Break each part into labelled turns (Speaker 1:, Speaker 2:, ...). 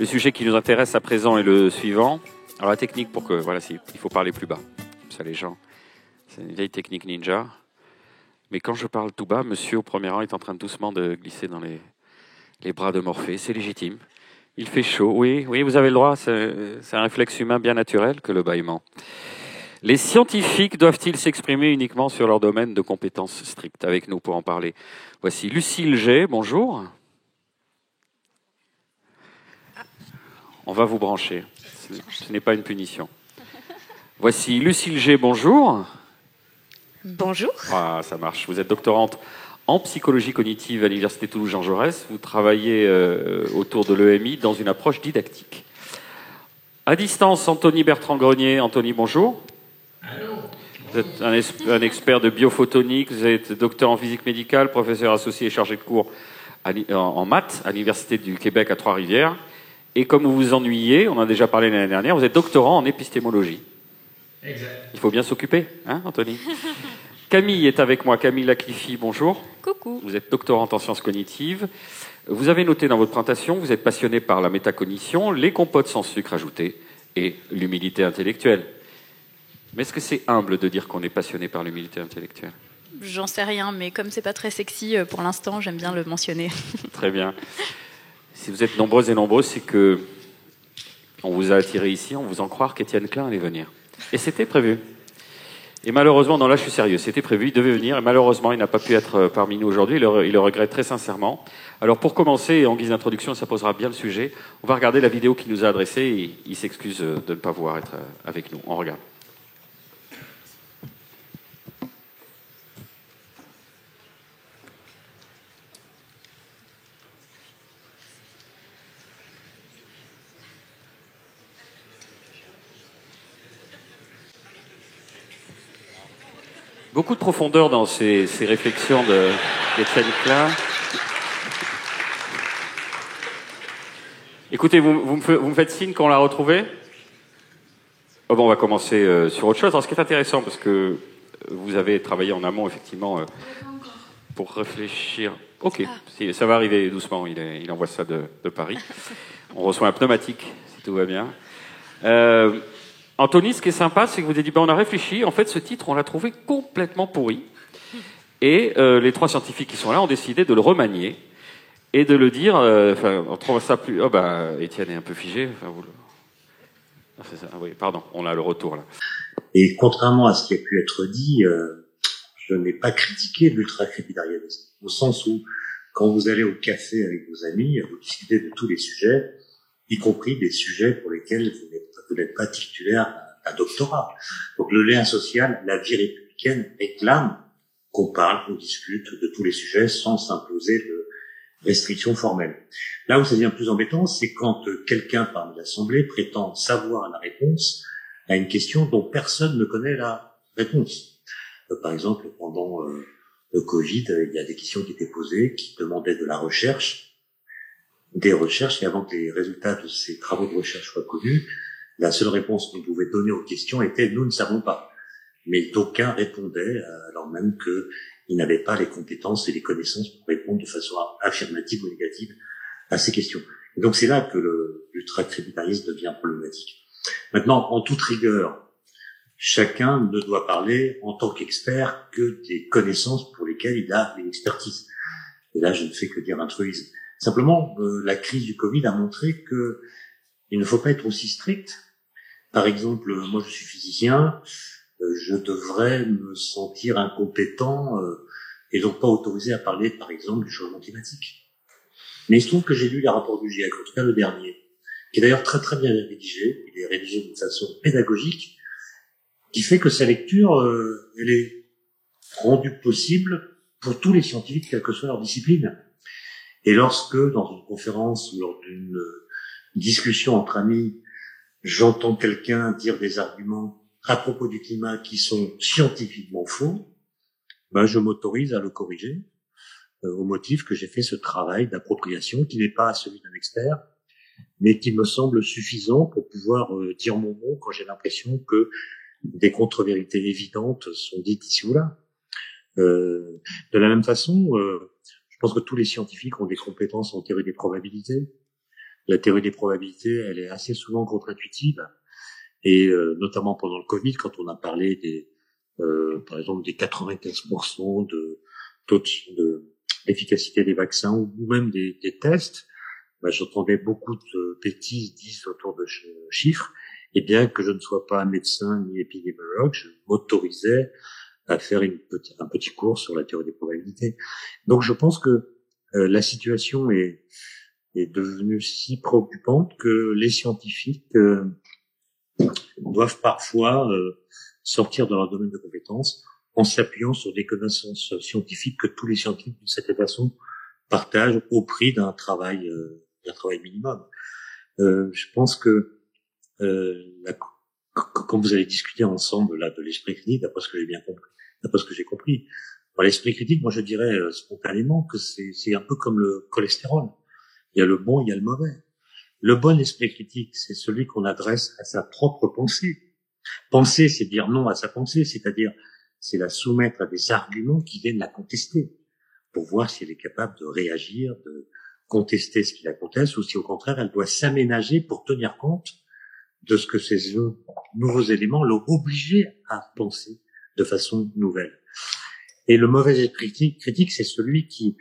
Speaker 1: sujet qui nous intéresse à présent est le suivant. Alors la technique pour que, voilà, il faut parler plus bas. Ça les gens, c'est une vieille technique ninja. Mais quand je parle tout bas, monsieur au premier rang est en train doucement de glisser dans les bras de Morphée. C'est légitime. Il fait chaud. Oui, vous avez le droit. C'est un réflexe humain bien naturel que le bâillement. Les scientifiques doivent-ils s'exprimer uniquement sur leur domaine de compétences strictes? Avec nous pour en parler. Voici Lucille G. Bonjour. On va vous brancher. Ce n'est pas une punition. Voici Lucille G. Bonjour.
Speaker 2: Bonjour.
Speaker 1: Ah, ça marche. Vous êtes doctorante en psychologie cognitive à l'Université Toulouse-Jean Jaurès. Vous travaillez autour de l'EMI dans une approche didactique. À distance, Anthony Bertrand-Grenier. Anthony, bonjour.
Speaker 3: Allô.
Speaker 1: Vous êtes un expert de biophotonique. Vous êtes docteur en physique médicale, professeur associé et chargé de cours en maths à l'Université du Québec à Trois-Rivières. Et comme vous vous ennuyez, on en a déjà parlé l'année dernière, vous êtes doctorant en épistémologie.
Speaker 3: Exact.
Speaker 1: Il faut bien s'occuper, hein, Anthony? Camille est avec moi. Camille Lacliffi, bonjour.
Speaker 2: Coucou.
Speaker 1: Vous êtes doctorante en sciences cognitives. Vous avez noté dans votre présentation, vous êtes passionné par la métacognition, les compotes sans sucre ajouté et l'humilité intellectuelle. Mais est-ce que c'est humble de dire qu'on est passionné par l'humilité intellectuelle?
Speaker 2: J'en sais rien, mais comme c'est pas très sexy pour l'instant, j'aime bien le mentionner.
Speaker 1: Très bien. Si vous êtes nombreuses et nombreux, c'est que on vous a attiré ici, on vous en croire qu'Étienne Klein allait venir. Et c'était prévu. Et malheureusement, non, là je suis sérieux, c'était prévu, il devait venir, et malheureusement il n'a pas pu être parmi nous aujourd'hui, il le regrette très sincèrement. Alors pour commencer, et en guise d'introduction, ça posera bien le sujet, on va regarder la vidéo qu'il nous a adressée, et il s'excuse de ne pas pouvoir être avec nous. On regarde. Beaucoup de profondeur dans ces réflexions d'Étienne Klein. Écoutez, vous me faites signe qu'on l'a retrouvé? Oh bon, on va commencer sur autre chose. Alors, ce qui est intéressant, parce que vous avez travaillé en amont, effectivement, pour réfléchir. Ok, ça va arriver doucement. Il envoie ça de Paris. On reçoit un pneumatique, si tout va bien. Anthony, ce qui est sympa, c'est que vous avez dit, on a réfléchi, en fait, ce titre, on l'a trouvé complètement pourri. Et les trois scientifiques qui sont là ont décidé de le remanier et de le dire, on trouve ça plus... Oh, Étienne est un peu figé. C'est ça, oui, pardon, on a le retour, là.
Speaker 4: Et contrairement à ce qui a pu être dit, je n'ai pas critiqué l'ultra-crépidarianisme, au sens où, quand vous allez au café avec vos amis, vous discutez de tous les sujets, y compris des sujets pour lesquels vous n'êtes pas titulaire d'un doctorat. Donc le lien social, la vie républicaine réclame qu'on parle, qu'on discute de tous les sujets sans s'imposer de restrictions formelles. Là où ça devient plus embêtant, c'est quand quelqu'un parmi l'Assemblée prétend savoir la réponse à une question dont personne ne connaît la réponse. Par exemple, pendant le Covid, il y a des questions qui étaient posées, qui demandaient de la recherche, des recherches, et avant que les résultats de ces travaux de recherche soient connus, la seule réponse qu'on pouvait donner aux questions était « nous ne savons pas ». Mais d'aucuns répondaient, alors même qu'ils n'avaient pas les compétences et les connaissances pour répondre de façon affirmative ou négative à ces questions. Et donc c'est là que l'ultra-crépidarianisme devient problématique. Maintenant, en toute rigueur, chacun ne doit parler en tant qu'expert que des connaissances pour lesquelles il a une expertise. Et là, je ne fais que dire un truisme. Simplement, la crise du Covid a montré que il ne faut pas être aussi strict. Par exemple, moi je suis physicien, je devrais me sentir incompétent et donc pas autorisé à parler, par exemple, du changement climatique. Mais il se trouve que j'ai lu les rapports du GIEC, en tout cas le dernier, qui est d'ailleurs très très bien rédigé. Il est rédigé d'une façon pédagogique, qui fait que sa lecture, elle est rendue possible pour tous les scientifiques, quelle que soit leur discipline. Et lorsque, dans une conférence ou lors d'une discussion entre amis, j'entends quelqu'un dire des arguments à propos du climat qui sont scientifiquement faux, je m'autorise à le corriger au motif que j'ai fait ce travail d'appropriation qui n'est pas celui d'un expert, mais qui me semble suffisant pour pouvoir dire mon mot quand j'ai l'impression que des contre-vérités évidentes sont dites ici ou là. De la même façon, je pense que tous les scientifiques ont des compétences en théorie des probabilités. La théorie des probabilités, elle est assez souvent contre-intuitive, et notamment pendant le Covid, quand on a parlé par exemple, des 95% de taux d'efficacité des vaccins ou même des tests, j'entendais beaucoup de bêtises dites autour de chiffres. Et bien que je ne sois pas médecin ni épidémiologue, je m'autorisais à faire un petit cours sur la théorie des probabilités. Donc je pense que la situation est devenue si préoccupante que les scientifiques doivent parfois sortir de leur domaine de compétences en s'appuyant sur des connaissances scientifiques que tous les scientifiques d'une certaine façon partagent au prix d'un travail minimum. Je pense que quand vous allez discuter ensemble là de l'esprit critique, d'après ce que j'ai bien compris, d'après ce que j'ai compris, dans l'esprit critique, moi je dirais spontanément que c'est un peu comme le cholestérol. Il y a le bon, il y a le mauvais. Le bon esprit critique, c'est celui qu'on adresse à sa propre pensée. Penser, c'est dire non à sa pensée, c'est-à-dire c'est la soumettre à des arguments qui viennent la contester pour voir si elle est capable de réagir, de contester ce qui la conteste, ou si au contraire elle doit s'aménager pour tenir compte de ce que ces nouveaux éléments l'ont obligé à penser de façon nouvelle. Et le mauvais esprit critique, c'est celui qui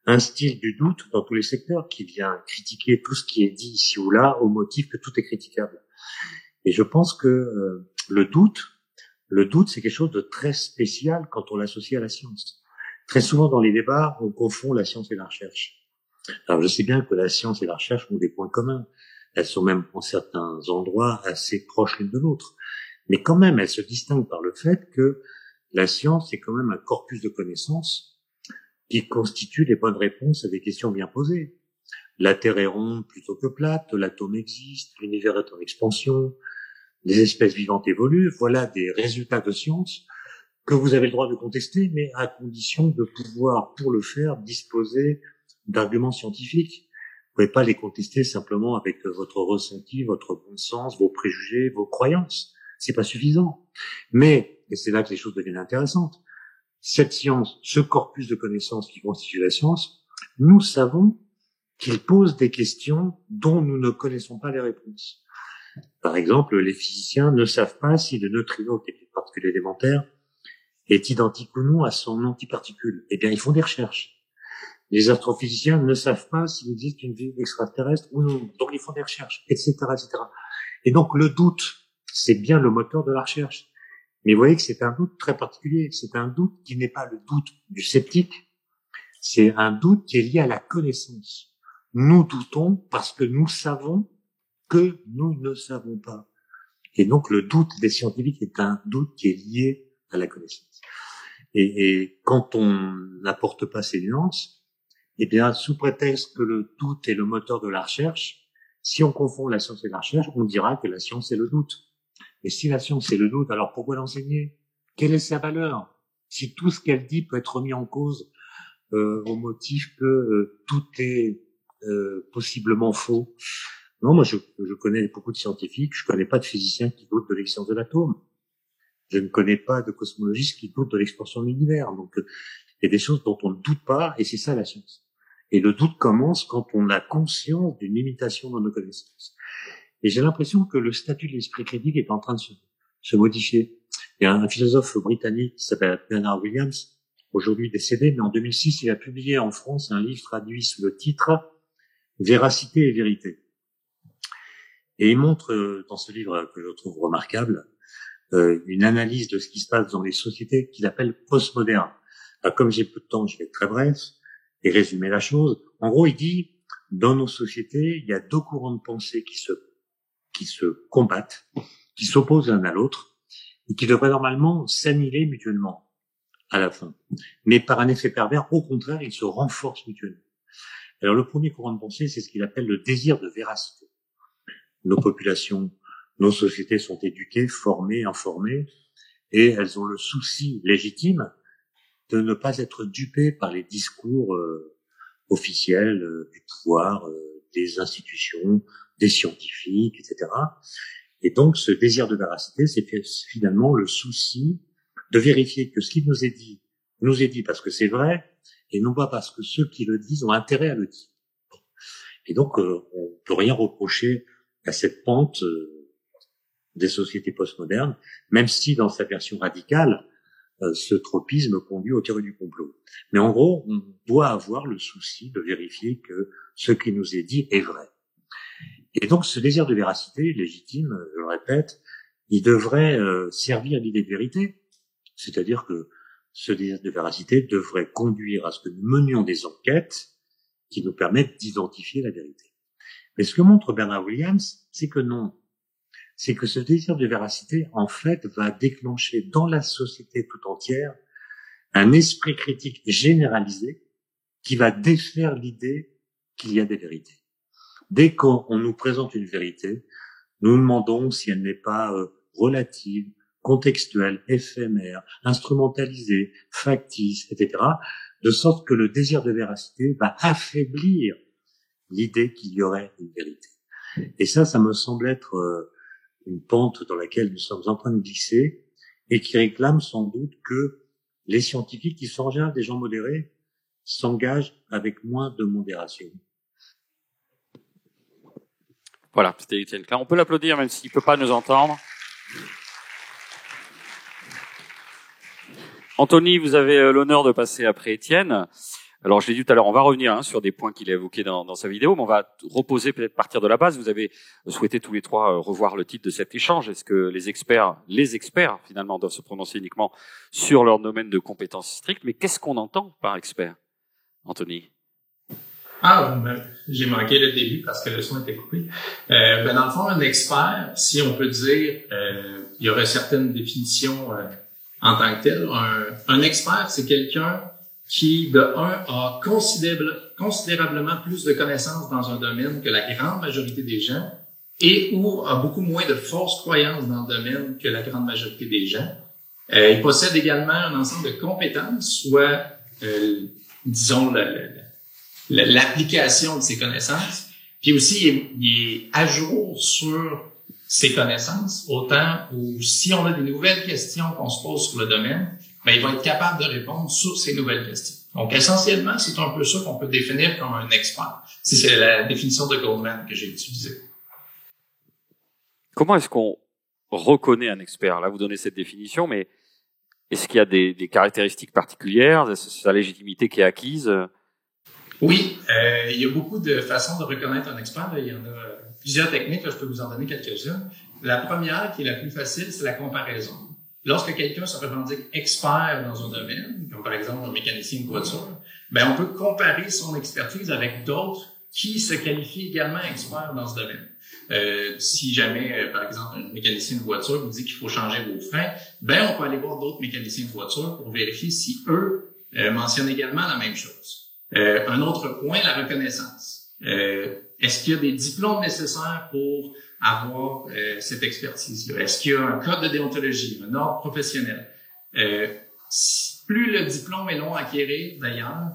Speaker 4: instille du doute dans tous les secteurs, qui vient critiquer tout ce qui est dit ici ou là au motif que tout est critiquable. Et je pense que le doute, c'est quelque chose de très spécial quand on l'associe à la science. Très souvent dans les débats, on confond la science et la recherche. Alors je sais bien que la science et la recherche ont des points communs. Elles sont même en certains endroits assez proches l'une de l'autre. Mais quand même, elles se distinguent par le fait que la science est quand même un corpus de connaissances qui constitue les bonnes réponses à des questions bien posées. La Terre est ronde plutôt que plate, l'atome existe, l'univers est en expansion, les espèces vivantes évoluent. Voilà des résultats de science que vous avez le droit de contester, mais à condition de pouvoir, pour le faire, disposer d'arguments scientifiques. Vous pouvez pas les contester simplement avec votre ressenti, votre bon sens, vos préjugés, vos croyances. C'est pas suffisant. Mais, et c'est là que les choses deviennent intéressantes, cette science, ce corpus de connaissances qui constitue la science, nous savons qu'il pose des questions dont nous ne connaissons pas les réponses. Par exemple, les physiciens ne savent pas si le neutrino, qui est une particule élémentaire, est identique ou non à son antiparticule. Eh bien, ils font des recherches. Les astrophysiciens ne savent pas s'il existe une vie extraterrestre ou non. Donc, ils font des recherches, etc., etc. Et donc, le doute, c'est bien le moteur de la recherche. Mais vous voyez que c'est un doute très particulier. C'est un doute qui n'est pas le doute du sceptique. C'est un doute qui est lié à la connaissance. Nous doutons parce que nous savons que nous ne savons pas. Et donc, le doute des scientifiques est un doute qui est lié à la connaissance. Et quand on n'apporte pas ces nuances, eh bien, sous prétexte que le doute est le moteur de la recherche, si on confond la science et la recherche, on dira que la science est le doute. Mais si la science est le doute, alors pourquoi l'enseigner? Quelle est sa valeur? Si tout ce qu'elle dit peut être remis en cause au motif que tout est possiblement faux. Non, moi je connais beaucoup de scientifiques, je connais pas de physiciens qui doutent de l'existence de l'atome. Je ne connais pas de cosmologistes qui doutent de l'expansion de l'univers. Donc il y a des choses dont on ne doute pas, et c'est ça la science. Et le doute commence quand on a conscience d'une limitation dans nos connaissances. Et j'ai l'impression que le statut de l'esprit critique est en train de se modifier. Il y a un philosophe britannique qui s'appelle Bernard Williams, aujourd'hui décédé, mais en 2006, il a publié en France un livre traduit sous le titre « Véracité et vérité ». Et il montre dans ce livre, que je trouve remarquable, une analyse de ce qui se passe dans les sociétés qu'il appelle postmodernes. Alors, comme j'ai peu de temps, je vais être très bref et résumer la chose. En gros, il dit, dans nos sociétés, il y a deux courants de pensée qui se combattent, qui s'opposent l'un à l'autre, et qui devraient normalement s'annihiler mutuellement à la fin. Mais par un effet pervers, au contraire, ils se renforcent mutuellement. Alors, le premier courant de pensée, c'est ce qu'il appelle le désir de véracité. Nos populations, nos sociétés sont éduquées, formées, informées, et elles ont le souci légitime de ne pas être dupées par les discours officiels du pouvoir, des institutions, des scientifiques, etc. Et donc, ce désir de véracité, c'est finalement le souci de vérifier que ce qui nous est dit parce que c'est vrai, et non pas parce que ceux qui le disent ont intérêt à le dire. Et donc, on peut rien reprocher à cette pente des sociétés postmodernes, même si dans sa version radicale, ce tropisme conduit aux théories du complot. Mais en gros, on doit avoir le souci de vérifier que ce qui nous est dit est vrai. Et donc, ce désir de véracité légitime, je le répète, il devrait servir l'idée de vérité. C'est-à-dire que ce désir de véracité devrait conduire à ce que nous menions des enquêtes qui nous permettent d'identifier la vérité. Mais ce que montre Bernard Williams, c'est que non. C'est que ce désir de véracité, en fait, va déclencher dans la société tout entière un esprit critique généralisé qui va défaire l'idée qu'il y a des vérités. Dès qu'on nous présente une vérité, nous demandons si elle n'est pas relative, contextuelle, éphémère, instrumentalisée, factice, etc., de sorte que le désir de véracité va affaiblir l'idée qu'il y aurait une vérité. Et ça me semble être une pente dans laquelle nous sommes en train de glisser et qui réclame sans doute que les scientifiques, qui sont en général des gens modérés, s'engagent avec moins de modération.
Speaker 1: Voilà, c'était Étienne Klein. On peut l'applaudir même s'il ne peut pas nous entendre. Anthony, vous avez l'honneur de passer après Étienne. Alors, je l'ai dit tout à l'heure, on va revenir sur des points qu'il a évoqués dans sa vidéo, mais on va reposer peut-être partir de la base. Vous avez souhaité tous les trois revoir le titre de cet échange. Est-ce que les experts finalement doivent se prononcer uniquement sur leur domaine de compétences strictes? Mais qu'est-ce qu'on entend par expert, Anthony?
Speaker 3: J'ai manqué le début parce que le son était coupé. Dans le fond, un expert, si on peut dire, il y aurait certaines définitions en tant que tel. Un expert, c'est quelqu'un qui, de un, a considérablement plus de connaissances dans un domaine que la grande majorité des gens et ou a beaucoup moins de fausses croyances dans le domaine que la grande majorité des gens. Il possède également un ensemble de compétences, soit, disons, l'application de ses connaissances, puis aussi il est à jour sur ses connaissances, autant où si on a des nouvelles questions qu'on se pose sur le domaine, il va être capable de répondre sur ces nouvelles questions. Donc, essentiellement, c'est un peu ça qu'on peut définir comme un expert. C'est la définition de Goldman que j'ai utilisée.
Speaker 1: Comment est-ce qu'on reconnaît un expert? Là, vous donnez cette définition, mais est-ce qu'il y a des caractéristiques particulières, sa légitimité qui est acquise?
Speaker 3: Oui, il y a beaucoup de façons de reconnaître un expert. Il y en a plusieurs techniques, je peux vous en donner quelques-unes. La première, qui est la plus facile, c'est la comparaison. Lorsque quelqu'un se revendique expert dans un domaine, comme par exemple un mécanicien de voiture, on peut comparer son expertise avec d'autres qui se qualifient également experts dans ce domaine. Si jamais, par exemple, un mécanicien de voiture vous dit qu'il faut changer vos freins, on peut aller voir d'autres mécaniciens de voiture pour vérifier si eux mentionnent également la même chose. Un autre point, la reconnaissance. Est-ce qu'il y a des diplômes nécessaires pour avoir cette expertise-là? Est-ce qu'il y a un code de déontologie, un ordre professionnel? Plus le diplôme est long à acquérir, d'ailleurs,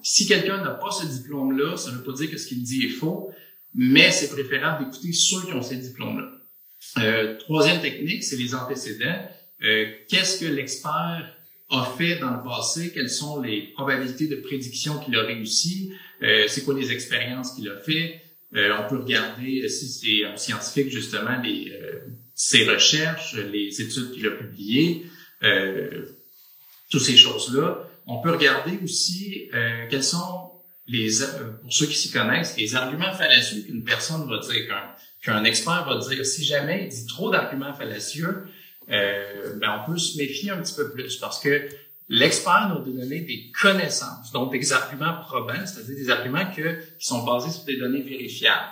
Speaker 3: si quelqu'un n'a pas ce diplôme-là, ça ne veut pas dire que ce qu'il dit est faux, mais c'est préférable d'écouter ceux qui ont ces diplômes-là. Troisième technique, c'est les antécédents. Qu'est-ce que l'expert a fait dans le passé? Quelles sont les probabilités de prédiction qu'il a réussi? C'est quoi les expériences qu'il a fait? On peut regarder, si c'est un scientifique, justement, ses recherches, les études qu'il a publiées, toutes ces choses-là. On peut regarder aussi quels sont pour ceux qui s'y connaissent, les arguments fallacieux qu'une personne va dire, qu'un expert va dire. Si jamais il dit trop d'arguments fallacieux, on peut se méfier un petit peu plus parce que l'expert nous doit donner des connaissances, donc des arguments probants, c'est-à-dire des arguments qui sont basés sur des données vérifiables,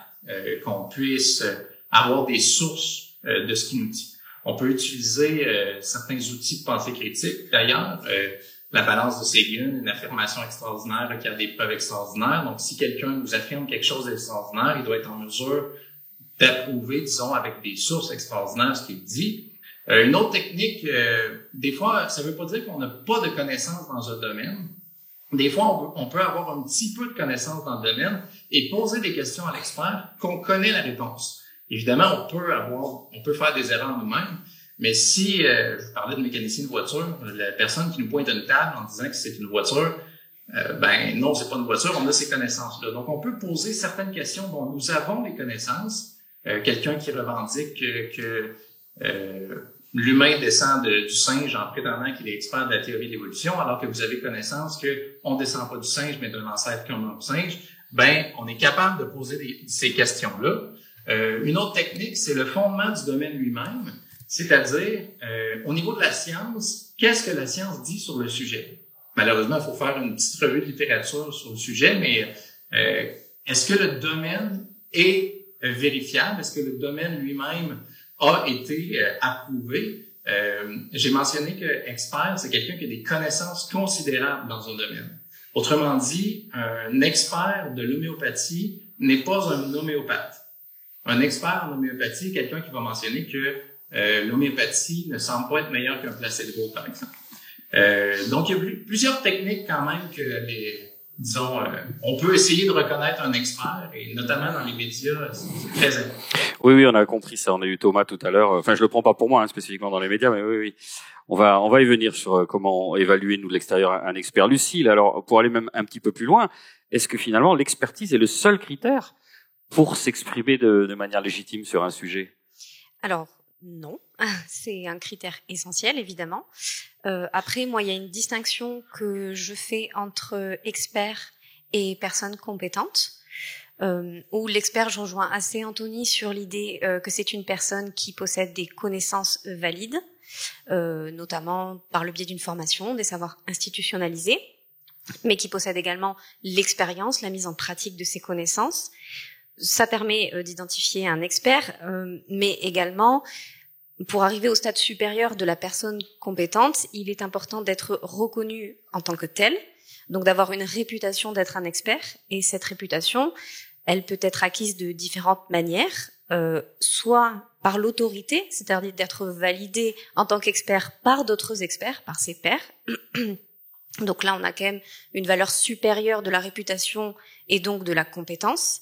Speaker 3: qu'on puisse avoir des sources de ce qu'il nous dit. On peut utiliser certains outils de pensée critique. D'ailleurs, la balance de Seguin, une affirmation extraordinaire qui a des preuves extraordinaires. Donc, si quelqu'un nous affirme quelque chose d'extraordinaire, il doit être en mesure d'approuver, disons, avec des sources extraordinaires ce qu'il dit. Une autre technique, des fois, ça veut pas dire qu'on n'a pas de connaissances dans un domaine. Des fois, on peut avoir un petit peu de connaissances dans le domaine et poser des questions à l'expert qu'on connaît la réponse. Évidemment, on peut faire des erreurs nous-mêmes, mais si, je vous parlais de mécanicien de voiture, la personne qui nous pointe une table en disant que c'est une voiture, Ben non, c'est pas une voiture, on a ces connaissances-là. Donc, on peut poser certaines questions. Bon, nous avons les connaissances. Quelqu'un qui revendique que l'humain descend du singe en prétendant qu'il est expert de la théorie de l'évolution, alors que vous avez connaissance qu'on ne descend pas du singe, mais d'un ancêtre comme un singe, ben, on est capable de poser ces questions-là. Une autre technique, c'est le fondement du domaine lui-même, c'est-à-dire, au niveau de la science, qu'est-ce que la science dit sur le sujet? Malheureusement, il faut faire une petite revue de littérature sur le sujet, mais est-ce que le domaine est vérifiable? Est-ce que le domaine lui-même a été approuvé? J'ai mentionné que expert, c'est quelqu'un qui a des connaissances considérables dans un domaine. Autrement dit, un expert de l'homéopathie n'est pas un homéopathe. Un expert en homéopathie est quelqu'un qui va mentionner que l'homéopathie ne semble pas être meilleure qu'un placebo, par exemple. Donc, il y a plusieurs techniques quand même que disons, on peut essayer de reconnaître un expert, et notamment dans les médias, c'est très important.
Speaker 1: Oui, on a compris ça. On a eu Thomas tout à l'heure. Enfin, je le prends pas pour moi, spécifiquement dans les médias, mais oui. On va y venir sur comment évaluer, nous, de l'extérieur, un expert. Lucile, alors, pour aller même un petit peu plus loin, est-ce que finalement, l'expertise est le seul critère pour s'exprimer de manière légitime sur un sujet?
Speaker 5: Alors, non. C'est un critère essentiel, évidemment. Après, moi, il y a une distinction que je fais entre expert et personne compétente. Où l'expert, je rejoins assez Anthony sur l'idée que c'est une personne qui possède des connaissances valides, notamment par le biais d'une formation, des savoirs institutionnalisés, mais qui possède également l'expérience, la mise en pratique de ces connaissances. Ça permet d'identifier un expert, mais également, pour arriver au stade supérieur de la personne compétente, il est important d'être reconnu en tant que tel, donc d'avoir une réputation d'être un expert, et cette réputation, elle peut être acquise de différentes manières, soit par l'autorité, c'est-à-dire d'être validé en tant qu'expert par d'autres experts, par ses pairs. Donc là, on a quand même une valeur supérieure de la réputation et donc de la compétence.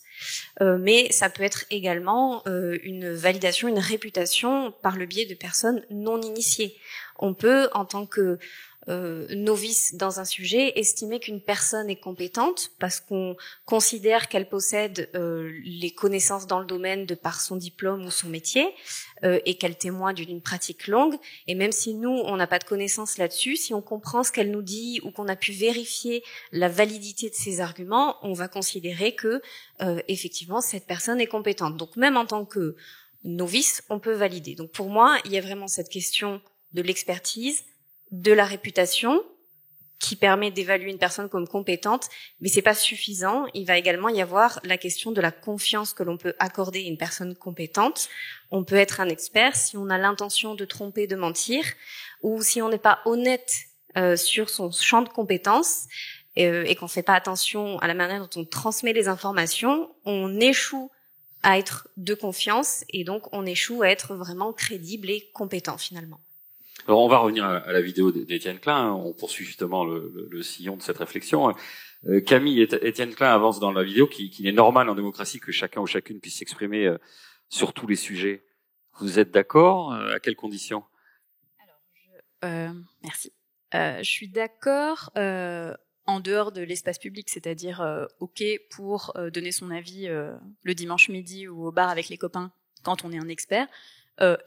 Speaker 5: Mais ça peut être également une validation, une réputation par le biais de personnes non initiées. On peut, en tant que novice dans un sujet, estimer qu'une personne est compétente parce qu'on considère qu'elle possède les connaissances dans le domaine de par son diplôme ou son métier et qu'elle témoigne d'une pratique longue. Et même si nous, on n'a pas de connaissances là-dessus, si on comprend ce qu'elle nous dit ou qu'on a pu vérifier la validité de ses arguments, on va considérer que effectivement cette personne est compétente. Donc même en tant que novice, on peut valider. Donc pour moi, il y a vraiment cette question de l'expertise, de la réputation qui permet d'évaluer une personne comme compétente, mais c'est pas suffisant. Il va également y avoir la question de la confiance que l'on peut accorder à une personne compétente. On peut être un expert si on a l'intention de tromper, de mentir, ou si on n'est pas honnête sur son champ de compétences et qu'on fait pas attention à la manière dont on transmet les informations, on échoue à être de confiance et donc on échoue à être vraiment crédible et compétent finalement.
Speaker 1: Alors, on va revenir à la vidéo d'Étienne Klein. On poursuit justement le sillon de cette réflexion. Camille et Étienne Klein avancent dans la vidéo qu'il est normal en démocratie que chacun ou chacune puisse s'exprimer sur tous les sujets. Vous êtes d'accord? À quelles conditions?
Speaker 2: Alors, merci. Je suis d'accord en dehors de l'espace public, c'est-à-dire OK pour donner son avis le dimanche midi ou au bar avec les copains quand on est un expert.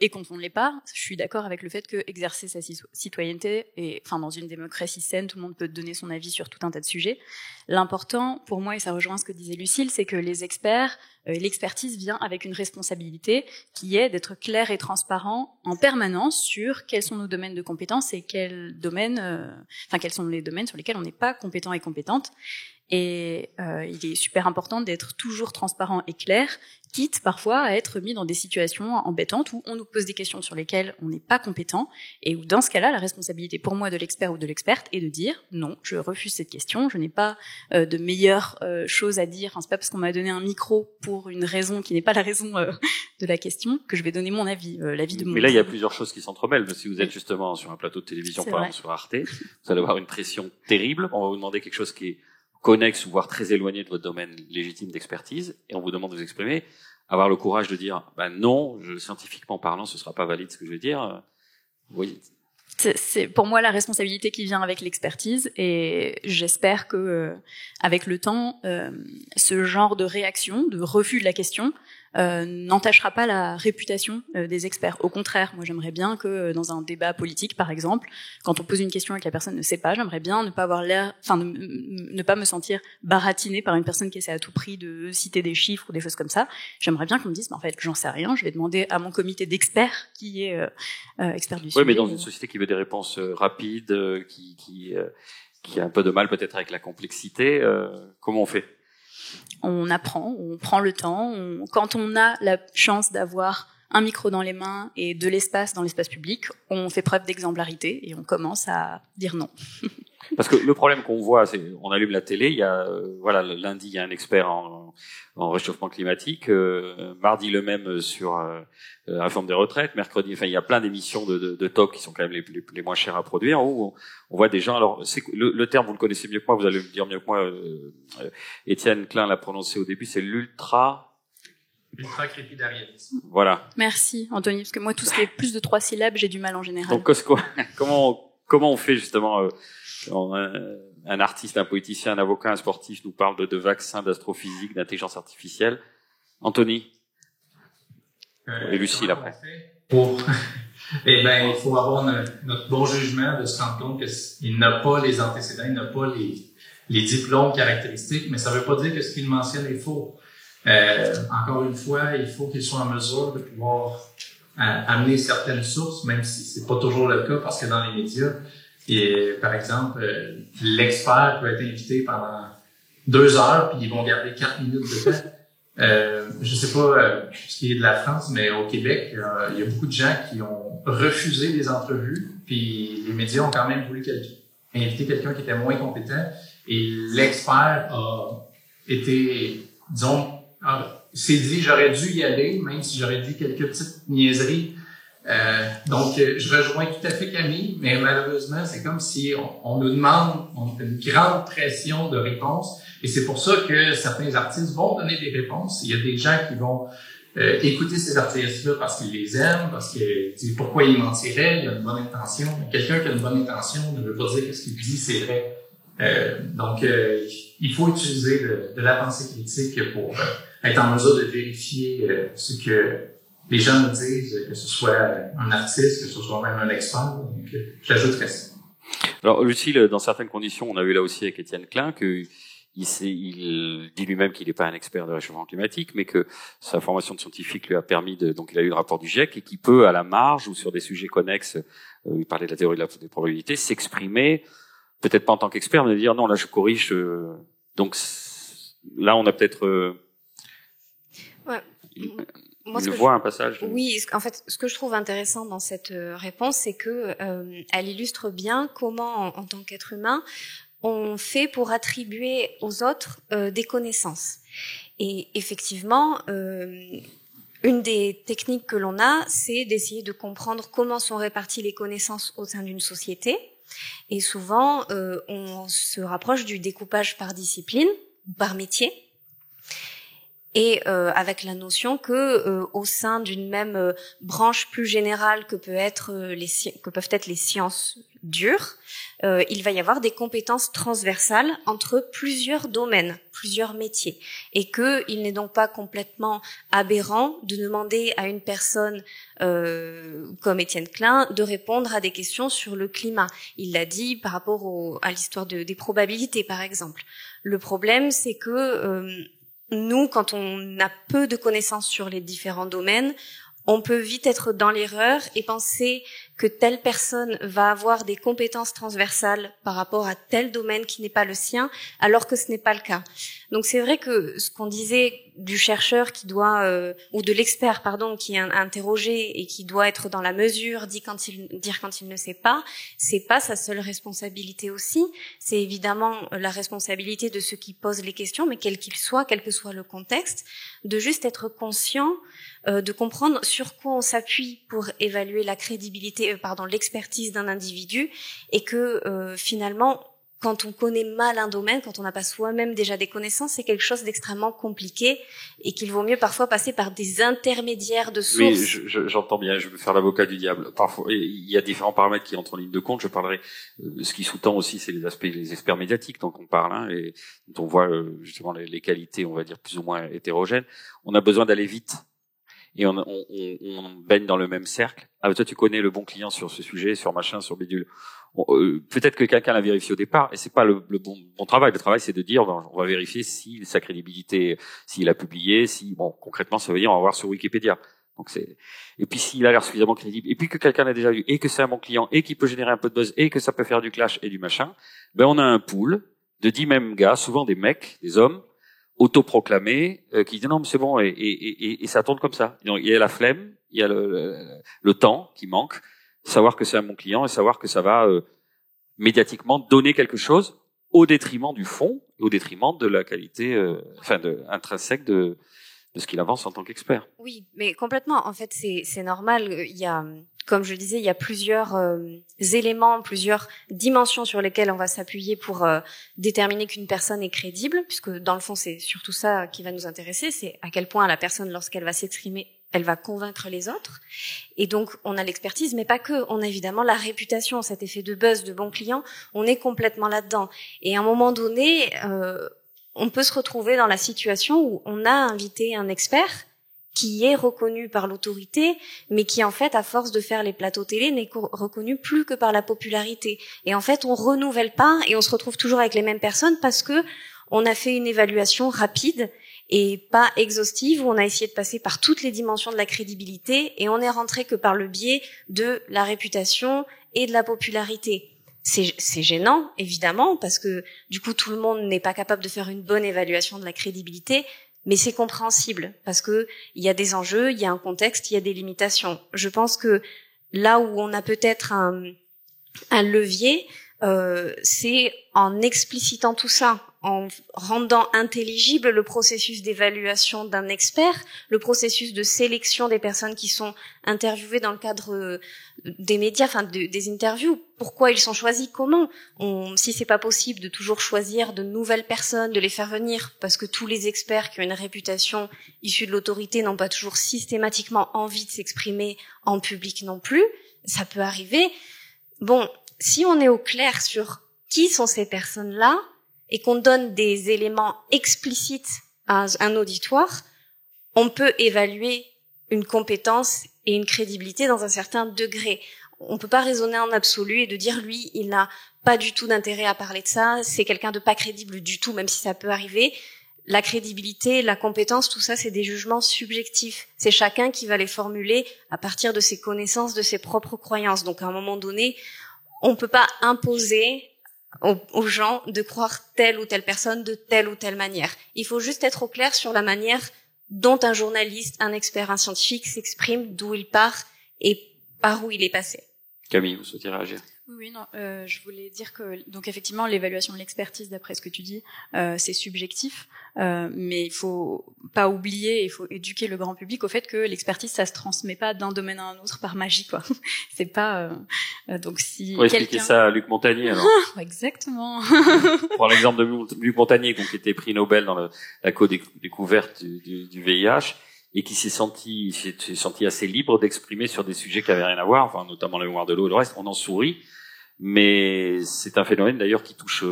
Speaker 2: Et quand on ne l'est pas, je suis d'accord avec le fait que exercer sa citoyenneté, et enfin dans une démocratie saine, tout le monde peut donner son avis sur tout un tas de sujets. L'important pour moi, et ça rejoint ce que disait Lucile, c'est que les experts, l'expertise vient avec une responsabilité qui est d'être clair et transparent en permanence sur quels sont nos domaines de compétences et quels sont les domaines sur lesquels on n'est pas compétent et compétente. Et il est super important d'être toujours transparent et clair, quitte parfois à être mis dans des situations embêtantes où on nous pose des questions sur lesquelles on n'est pas compétent, et où dans ce cas-là, la responsabilité pour moi de l'expert ou de l'experte est de dire non, je refuse cette question, je n'ai pas de meilleure chose à dire. Enfin, c'est pas parce qu'on m'a donné un micro pour une raison qui n'est pas la raison de la question que je vais donner mon avis, l'avis de mon.
Speaker 1: Mais là, il y a plusieurs choses qui s'entremêlent. Si vous êtes justement sur un plateau de télévision, par exemple sur Arte, vous allez avoir une pression terrible. On va vous demander quelque chose qui est connexe ou voire très éloigné de votre domaine légitime d'expertise, et on vous demande de vous exprimer, avoir le courage de dire non, scientifiquement parlant, ce sera pas valide ce que je vais dire. Vous voyez.
Speaker 2: c'est pour moi la responsabilité qui vient avec l'expertise, et j'espère que avec le temps, ce genre de réaction, de refus de la question, n'entachera pas la réputation des experts. Au contraire, moi j'aimerais bien que dans un débat politique, par exemple, quand on pose une question et que la personne ne sait pas, j'aimerais bien ne pas avoir l'air, enfin ne pas me sentir baratinée par une personne qui essaie à tout prix de citer des chiffres ou des choses comme ça. J'aimerais bien qu'on me dise, en fait, j'en sais rien, je vais demander à mon comité d'experts qui est expert du sujet.
Speaker 1: Oui, mais dans une société qui veut des réponses rapides, qui a un peu de mal peut-être avec la complexité, comment on fait ?
Speaker 2: On apprend, on prend le temps. Quand on a la chance d'avoir un micro dans les mains et de l'espace dans l'espace public, on fait preuve d'exemplarité et on commence à dire non.
Speaker 1: Parce que le problème qu'on voit, c'est on allume la télé, il y a voilà, lundi il y a un expert en réchauffement climatique, mardi le même sur la réforme des retraites, mercredi, enfin il y a plein d'émissions de talk qui sont quand même les moins chères à produire, où on voit des gens. Alors c'est le terme, vous le connaissez mieux que moi, vous allez me dire mieux que moi. Étienne Klein l'a prononcé au début, c'est
Speaker 3: l'ultra-crépidarianisme.
Speaker 1: Voilà.
Speaker 2: Merci Anthony, parce que moi tout ce qui est plus de 3 syllabes, j'ai du mal en général.
Speaker 1: Donc comment on fait justement un artiste, un politicien, un avocat, un sportif nous parle de vaccins, d'astrophysique, d'intelligence artificielle. Anthony et Lucille après.
Speaker 3: Eh ben, il faut avoir notre bon jugement de se rendre compte qu'il n'a pas les antécédents, il n'a pas les diplômes caractéristiques, mais ça ne veut pas dire que ce qu'il mentionne est faux. Encore une fois, il faut qu'il soit en mesure de pouvoir amener certaines sources, même si c'est pas toujours le cas, parce que dans les médias, et, par exemple, l'expert peut être invité pendant 2 heures, puis ils vont garder 4 minutes de temps. Je sais pas ce qui est de la France, mais au Québec, il y a beaucoup de gens qui ont refusé les entrevues, puis les médias ont quand même voulu inviter quelqu'un qui était moins compétent, et l'expert a été, disons, s'est dit j'aurais dû y aller, même si j'aurais dit quelques petites niaiseries. Donc, je rejoins tout à fait Camille, mais malheureusement, c'est comme si on nous demande une grande pression de réponse, et c'est pour ça que certains artistes vont donner des réponses. Il y a des gens qui vont écouter ces artistes-là parce qu'ils les aiment, parce qu'ils disent pourquoi ils mentiraient, il a une bonne intention. Quelqu'un qui a une bonne intention ne veut pas dire que ce qu'il dit, c'est vrai. Donc, il faut utiliser de la pensée critique pour être en mesure de vérifier ce que les gens nous disent, que ce soit un artiste, que ce soit même un expert. Donc, j'ajouterais ça.
Speaker 1: Alors, Lucille, dans certaines conditions, on a vu là aussi avec Étienne Klein qu'il dit lui-même qu'il n'est pas un expert de réchauffement climatique, mais que sa formation de scientifique lui a permis donc il a eu le rapport du GIEC et qu'il peut, à la marge ou sur des sujets connexes, il parlait de la théorie des probabilités, s'exprimer, peut-être pas en tant qu'expert, mais dire non, là je corrige. Donc là, on a peut-être un passage.
Speaker 5: Oui, en fait, ce que je trouve intéressant dans cette réponse, c'est que elle illustre bien comment, en tant qu'être humain, on fait pour attribuer aux autres des connaissances. Et effectivement, une des techniques que l'on a, c'est d'essayer de comprendre comment sont réparties les connaissances au sein d'une société. Et souvent, on se rapproche du découpage par discipline ou par métier. Et avec la notion que au sein d'une même branche plus générale que peuvent être les sciences dures, il va y avoir des compétences transversales entre plusieurs domaines, plusieurs métiers, et que il n'est donc pas complètement aberrant de demander à une personne comme Étienne Klein de répondre à des questions sur le climat. Il l'a dit par rapport à l'histoire des probabilités, par exemple. Le problème, c'est que nous, quand on a peu de connaissances sur les différents domaines, on peut vite être dans l'erreur et penser que telle personne va avoir des compétences transversales par rapport à tel domaine qui n'est pas le sien, alors que ce n'est pas le cas. Donc c'est vrai que ce qu'on disait du chercheur qui doit, ou de l'expert, pardon, qui est interrogé et qui doit être dans la mesure, dire quand il ne sait pas, c'est pas sa seule responsabilité aussi. C'est évidemment la responsabilité de ceux qui posent les questions, mais quel qu'il soit, quel que soit le contexte, de juste être conscient, de comprendre sur quoi on s'appuie pour évaluer la crédibilité, l'expertise d'un individu, et que finalement quand on connaît mal un domaine, quand on n'a pas soi-même déjà des connaissances, c'est quelque chose d'extrêmement compliqué et qu'il vaut mieux parfois passer par des intermédiaires de sources.
Speaker 1: Oui, j'entends bien, je veux faire l'avocat du diable. Parfois, il y a différents paramètres qui entrent en ligne de compte. Je parlerai, ce qui sous-tend aussi, c'est les aspects, les experts médiatiques dont on parle, hein, et dont on voit justement les qualités, on va dire, plus ou moins hétérogènes. On a besoin d'aller vite. Et on baigne dans le même cercle. Ah, toi, tu connais le bon client sur ce sujet, sur machin, sur bidule. Peut-être que quelqu'un l'a vérifié au départ, et c'est pas le bon travail. Le travail, c'est de dire, on va vérifier si sa crédibilité, s'il a publié, concrètement, ça veut dire, on va voir sur Wikipédia. Donc et puis s'il a l'air suffisamment crédible, et puis que quelqu'un l'a déjà vu, et que c'est un bon client, et qu'il peut générer un peu de buzz, et que ça peut faire du clash et du machin, ben on a un pool de 10 mêmes gars, souvent des mecs, des hommes, autoproclamés, qui disent non mais c'est bon, et ça tourne comme ça. Donc, il y a la flemme, il y a le temps qui manque, savoir que c'est un bon client et savoir que ça va médiatiquement donner quelque chose au détriment du fond, au détriment de la qualité, intrinsèque de ce qu'il avance en tant qu'expert.
Speaker 5: Oui, mais complètement. En fait, c'est normal. Il y a, comme je le disais, il y a plusieurs éléments, plusieurs dimensions sur lesquelles on va s'appuyer pour déterminer qu'une personne est crédible, puisque dans le fond, c'est surtout ça qui va nous intéresser, c'est à quel point la personne, lorsqu'elle va s'exprimer, elle va convaincre les autres. Et donc, on a l'expertise, mais pas que. On a évidemment la réputation, cet effet de buzz, de bon client. On est complètement là-dedans. Et à un moment donné, on peut se retrouver dans la situation où on a invité un expert qui est reconnu par l'autorité, mais qui en fait, à force de faire les plateaux télé, n'est reconnu plus que par la popularité. Et en fait, on renouvelle pas et on se retrouve toujours avec les mêmes personnes parce que on a fait une évaluation rapide et pas exhaustive, où on a essayé de passer par toutes les dimensions de la crédibilité et on est rentré que par le biais de la réputation et de la popularité. C'est gênant, évidemment, parce que du coup, tout le monde n'est pas capable de faire une bonne évaluation de la crédibilité, mais c'est compréhensible, parce que il y a des enjeux, il y a un contexte, il y a des limitations. Je pense que là où on a peut-être un levier, c'est en explicitant tout ça, en rendant intelligible le processus d'évaluation d'un expert, le processus de sélection des personnes qui sont interviewées dans le cadre des médias, enfin des interviews, pourquoi ils sont choisis, comment. Si c'est pas possible de toujours choisir de nouvelles personnes, de les faire venir, parce que tous les experts qui ont une réputation issue de l'autorité n'ont pas toujours systématiquement envie de s'exprimer en public non plus, ça peut arriver. Bon, si on est au clair sur qui sont ces personnes-là, et qu'on donne des éléments explicites à un auditoire, on peut évaluer une compétence et une crédibilité dans un certain degré. On peut pas raisonner en absolu et de dire lui, il n'a pas du tout d'intérêt à parler de ça, c'est quelqu'un de pas crédible du tout, même si ça peut arriver. La crédibilité, la compétence, tout ça, c'est des jugements subjectifs. C'est chacun qui va les formuler à partir de ses connaissances, de ses propres croyances. Donc à un moment donné, on peut pas imposer aux gens de croire telle ou telle personne de telle ou telle manière. Il faut juste être au clair sur la manière dont un journaliste, un expert, un scientifique s'exprime, d'où il part et par où il est passé.
Speaker 1: Camille, vous souhaitez réagir ?
Speaker 2: Oui, non, je voulais dire que, donc effectivement, l'évaluation de l'expertise, d'après ce que tu dis, c'est subjectif, mais il faut pas oublier, il faut éduquer le grand public au fait que l'expertise, ça se transmet pas d'un domaine à un autre par magie, quoi. C'est pas, donc si
Speaker 1: quelqu'un... expliquer ça à Luc Montagnier, alors.
Speaker 2: Exactement.
Speaker 1: Pour l'exemple de Luc Montagnier, qui était prix Nobel dans la co-découverte du VIH, et qui s'est senti assez libre d'exprimer sur des sujets qui avaient rien à voir, enfin, notamment la mémoire de l'eau et le reste. On en sourit. Mais c'est un phénomène d'ailleurs qui touche...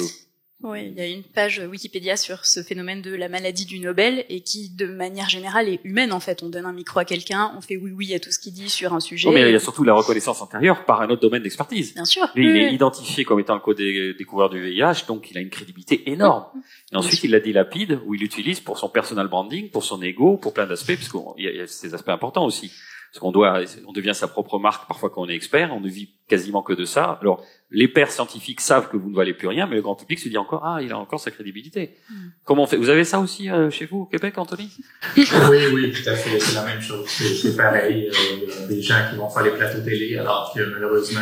Speaker 2: Oui, il y a une page Wikipédia sur ce phénomène de la maladie du Nobel et qui, de manière générale, est humaine en fait. On donne un micro à quelqu'un, on fait oui à tout ce qu'il dit sur un sujet.
Speaker 1: Non, mais il y a surtout la reconnaissance antérieure par un autre domaine d'expertise.
Speaker 2: Bien sûr.
Speaker 1: Lui, il est identifié comme étant le co-découvreur du VIH, donc il a une crédibilité énorme. Et ensuite, il la dilapide ou il l'utilise pour son personal branding, pour son ego, pour plein d'aspects, parce qu'il y a ces aspects importants aussi. Parce on devient sa propre marque parfois quand on est expert, on ne vit quasiment que de ça. Alors, les pairs scientifiques savent que vous ne valez plus rien, mais le grand public se dit encore, il a encore sa crédibilité. Comment on fait? Vous avez ça aussi chez vous au Québec, Anthony?
Speaker 3: Oui, tout à fait, c'est la même chose. C'est pareil, il y a des gens qui vont faire les plateaux télé, alors que malheureusement,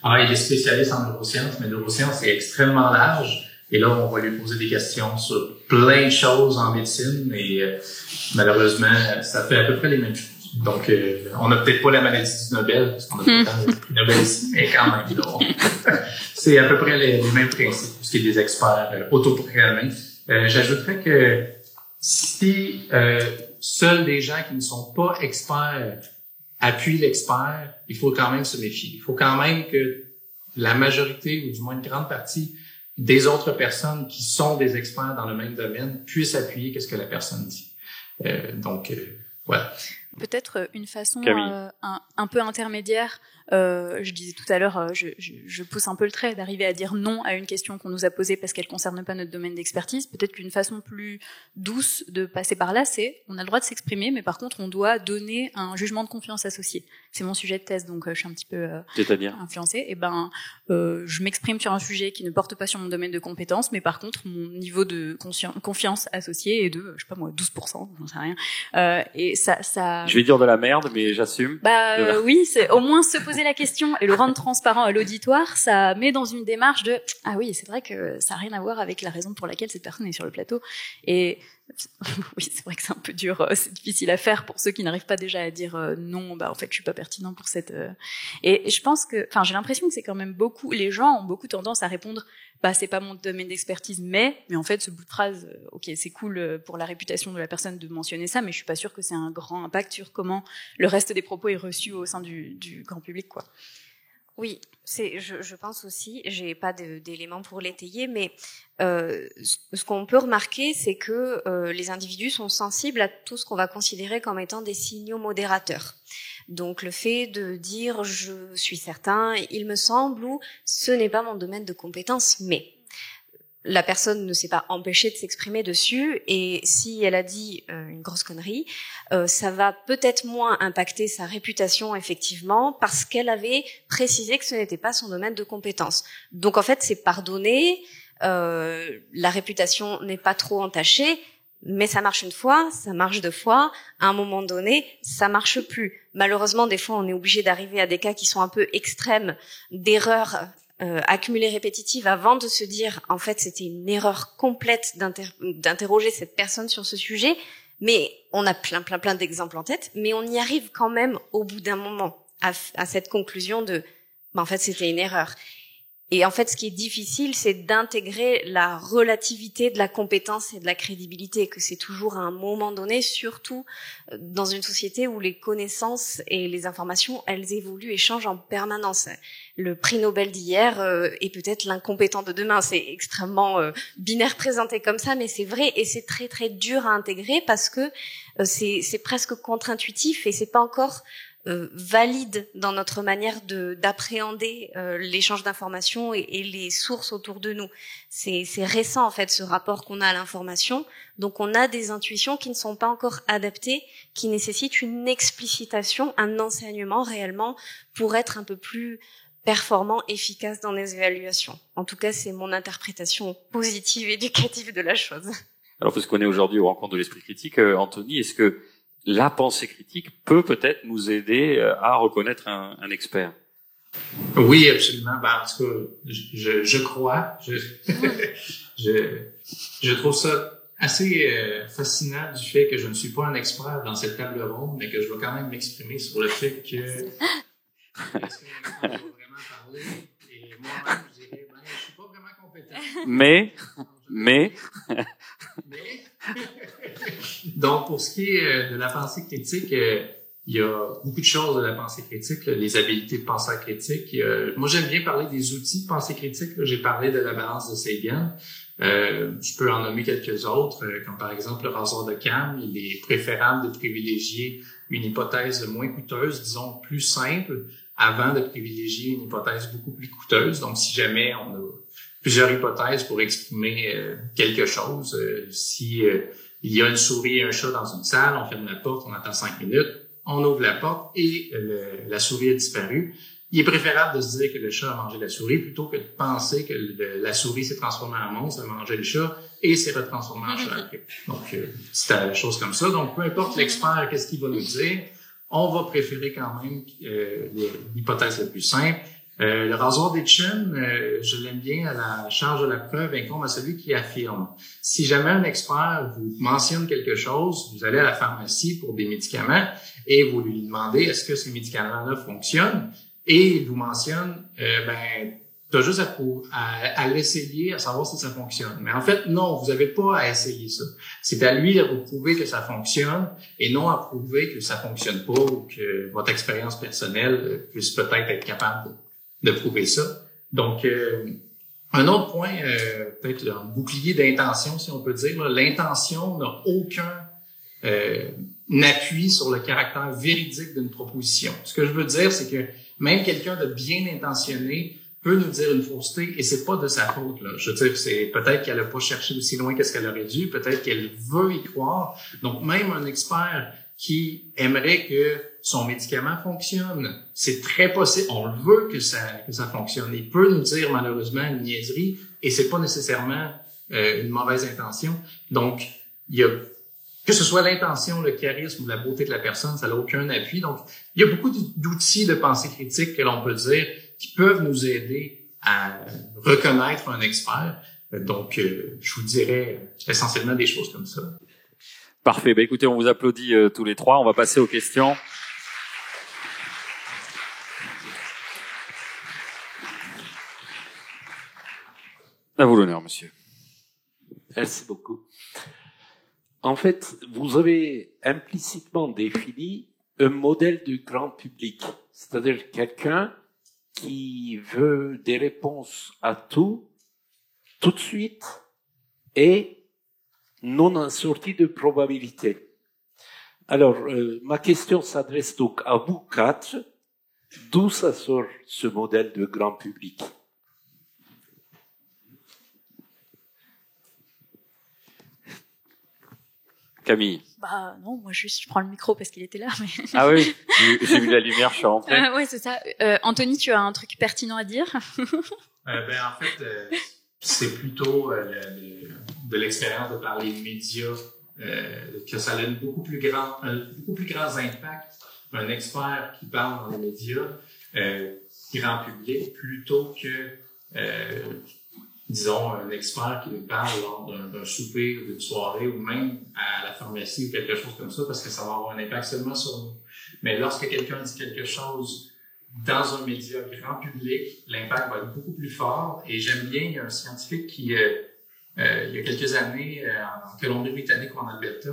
Speaker 3: il y a des spécialistes en neurosciences, mais neurosciences, c'est extrêmement large. Et là, on va lui poser des questions sur plein de choses en médecine, mais malheureusement, ça fait à peu près les mêmes choses. Donc, on n'a peut-être pas la maladie du Nobel, parce qu'on a pas tant de prix Nobel ici, mais quand même, là, c'est à peu près les mêmes principes, pour ce qui est des experts autoprogrammés. J'ajouterais que si seuls des gens qui ne sont pas experts appuient l'expert, il faut quand même se méfier. Il faut quand même que la majorité, ou du moins une grande partie, des autres personnes qui sont des experts dans le même domaine puissent appuyer ce que la personne dit. Voilà.
Speaker 2: Peut-être une façon un peu intermédiaire. Je disais tout à l'heure, je pousse un peu le trait, d'arriver à dire non à une question qu'on nous a posée parce qu'elle concerne pas notre domaine d'expertise. Peut-être qu'une façon plus douce de passer par là, c'est on a le droit de s'exprimer, mais par contre on doit donner un jugement de confiance associé. C'est mon sujet de thèse, donc je suis un petit peu influencée. Et je m'exprime sur un sujet qui ne porte pas sur mon domaine de compétence, mais par contre mon niveau de confiance associé est de, je sais pas moi, 12%, j'en sais rien. Et ça.
Speaker 1: Je vais dire de la merde, mais j'assume.
Speaker 2: Oui, c'est au moins se poser la question et le rendre transparent à l'auditoire, ça met dans une démarche de ah oui, c'est vrai que ça n'a rien à voir avec la raison pour laquelle cette personne est sur le plateau. Et oui, c'est vrai que c'est un peu dur, c'est difficile à faire pour ceux qui n'arrivent pas déjà à dire non, en fait je suis pas pertinent pour cette et je pense que j'ai l'impression que c'est quand même beaucoup, les gens ont beaucoup tendance à répondre c'est pas mon domaine d'expertise, mais en fait ce bout de phrase ok, c'est cool pour la réputation de la personne de mentionner ça, mais je suis pas sûre que c'est un grand impact sur comment le reste des propos est reçu au sein du grand public, quoi.
Speaker 5: Oui, je pense aussi, j'ai pas d'éléments pour l'étayer, mais ce qu'on peut remarquer, c'est que les individus sont sensibles à tout ce qu'on va considérer comme étant des signaux modérateurs. Donc le fait de dire je suis certain, il me semble, ou ce n'est pas mon domaine de compétence, mais la personne ne s'est pas empêchée de s'exprimer dessus, et si elle a dit une grosse connerie, ça va peut-être moins impacter sa réputation, effectivement, parce qu'elle avait précisé que ce n'était pas son domaine de compétence. Donc en fait, c'est pardonné, la réputation n'est pas trop entachée, mais ça marche une fois, ça marche deux fois, à un moment donné, ça marche plus. Malheureusement, des fois, on est obligé d'arriver à des cas qui sont un peu extrêmes, d'erreurs accumulées répétitives avant de se dire, en fait, c'était une erreur complète d'interroger cette personne sur ce sujet, mais on a plein d'exemples en tête, mais on y arrive quand même au bout d'un moment à cette conclusion de, en fait, c'était une erreur. Et en fait, ce qui est difficile, c'est d'intégrer la relativité de la compétence et de la crédibilité, que c'est toujours à un moment donné, surtout dans une société où les connaissances et les informations, elles évoluent et changent en permanence. Le prix Nobel d'hier est peut-être l'incompétent de demain. C'est extrêmement binaire présenté comme ça, mais c'est vrai et c'est très très dur à intégrer parce que c'est presque contre-intuitif et c'est pas encore valide dans notre manière d'appréhender l'échange d'informations et les sources autour de nous. C'est récent en fait ce rapport qu'on a à l'information, donc on a des intuitions qui ne sont pas encore adaptées, qui nécessitent une explicitation, un enseignement réellement pour être un peu plus performant, efficace dans les évaluations. En tout cas, c'est mon interprétation positive, éducative de la chose.
Speaker 1: Alors puisqu'on est aujourd'hui aux rencontres de l'esprit critique, Anthony, est-ce que la pensée critique peut-être nous aider à reconnaître un expert?
Speaker 3: Oui, absolument. En tout cas, je crois. Je trouve ça assez fascinant du fait que je ne suis pas un expert dans cette table ronde, mais que je vais quand même m'exprimer sur le fait que je vais vraiment parler. Et moi-même, je dirais, je suis pas vraiment compétent.
Speaker 1: Mais
Speaker 3: donc, pour ce qui est de la pensée critique, il y a beaucoup de choses de la pensée critique, les habiletés de penseur critique. Moi, j'aime bien parler des outils de pensée critique. J'ai parlé de la balance de Sagan. Je peux en nommer quelques autres, comme par exemple le rasoir de Kahn. Il est préférable de privilégier une hypothèse moins coûteuse, disons plus simple, avant de privilégier une hypothèse beaucoup plus coûteuse. Donc, si jamais on a plusieurs hypothèses pour exprimer quelque chose, si il y a une souris et un chat dans une salle, on ferme la porte, on attend 5 minutes, on ouvre la porte et la souris a disparu. Il est préférable de se dire que le chat a mangé la souris plutôt que de penser que la souris s'est transformée en monstre, a mangé le chat et s'est retransformée en chat. Donc, c'est la chose comme ça. Donc, peu importe l'expert, qu'est-ce qu'il va nous dire, on va préférer quand même l'hypothèse la plus simple. Le rasoir d'Itchen, je l'aime bien, à la charge de la preuve incombe à celui qui affirme. Si jamais un expert vous mentionne quelque chose, vous allez à la pharmacie pour des médicaments et vous lui demandez est-ce que ces médicaments-là fonctionnent, et il vous mentionne, t'as juste à l'essayer, à savoir si ça fonctionne. Mais en fait, non, vous n'avez pas à essayer ça. C'est à lui de vous prouver que ça fonctionne et non à prouver que ça fonctionne pas ou que votre expérience personnelle puisse peut-être être capable de prouver ça. Donc, un autre point, peut-être un bouclier d'intention, si on peut dire, là, l'intention n'a aucun appui sur le caractère véridique d'une proposition. Ce que je veux dire, c'est que même quelqu'un de bien intentionné peut nous dire une fausseté et c'est pas de sa faute, là. Je veux dire, c'est peut-être qu'elle a pas cherché aussi loin qu'est-ce qu'elle aurait dû, peut-être qu'elle veut y croire. Donc, même un expert qui aimerait que son médicament fonctionne, c'est très possible. On le veut que ça fonctionne. Il peut nous dire malheureusement une niaiserie et c'est pas nécessairement une mauvaise intention. Donc, il y a que ce soit l'intention, le charisme ou la beauté de la personne, ça n'a aucun appui. Donc, il y a beaucoup d'outils de pensée critique que l'on peut dire qui peuvent nous aider à reconnaître un expert. Donc, je vous dirais essentiellement des choses comme ça.
Speaker 1: Parfait. Écoutez, on vous applaudit tous les trois. On va passer aux questions. À vous l'honneur, monsieur.
Speaker 6: Merci beaucoup. En fait, vous avez implicitement défini un modèle du grand public, c'est-à-dire quelqu'un qui veut des réponses à tout de suite, et non assorties de probabilité. Alors, ma question s'adresse donc à vous quatre. D'où ça sort ce modèle de grand public ?
Speaker 1: Camille.
Speaker 2: Non, moi juste je prends le micro parce qu'il était là. Mais...
Speaker 1: Ah oui, j'ai vu la lumière, je suis rentré.
Speaker 2: Ouais, c'est ça. Anthony, tu as un truc pertinent à dire ?
Speaker 3: En fait, c'est plutôt de l'expérience de parler de médias que ça a un beaucoup plus grand impact. Un expert qui parle dans les médias, grand public, plutôt que disons, un expert qui nous parle lors d'un souper, d'une soirée ou même à la pharmacie ou quelque chose comme ça, parce que ça va avoir un impact seulement sur nous. Mais lorsque quelqu'un dit quelque chose dans un média grand public, l'impact va être beaucoup plus fort. Et j'aime bien, il y a un scientifique qui, il y a quelques années, en Colombie-Britannique ou en Alberta,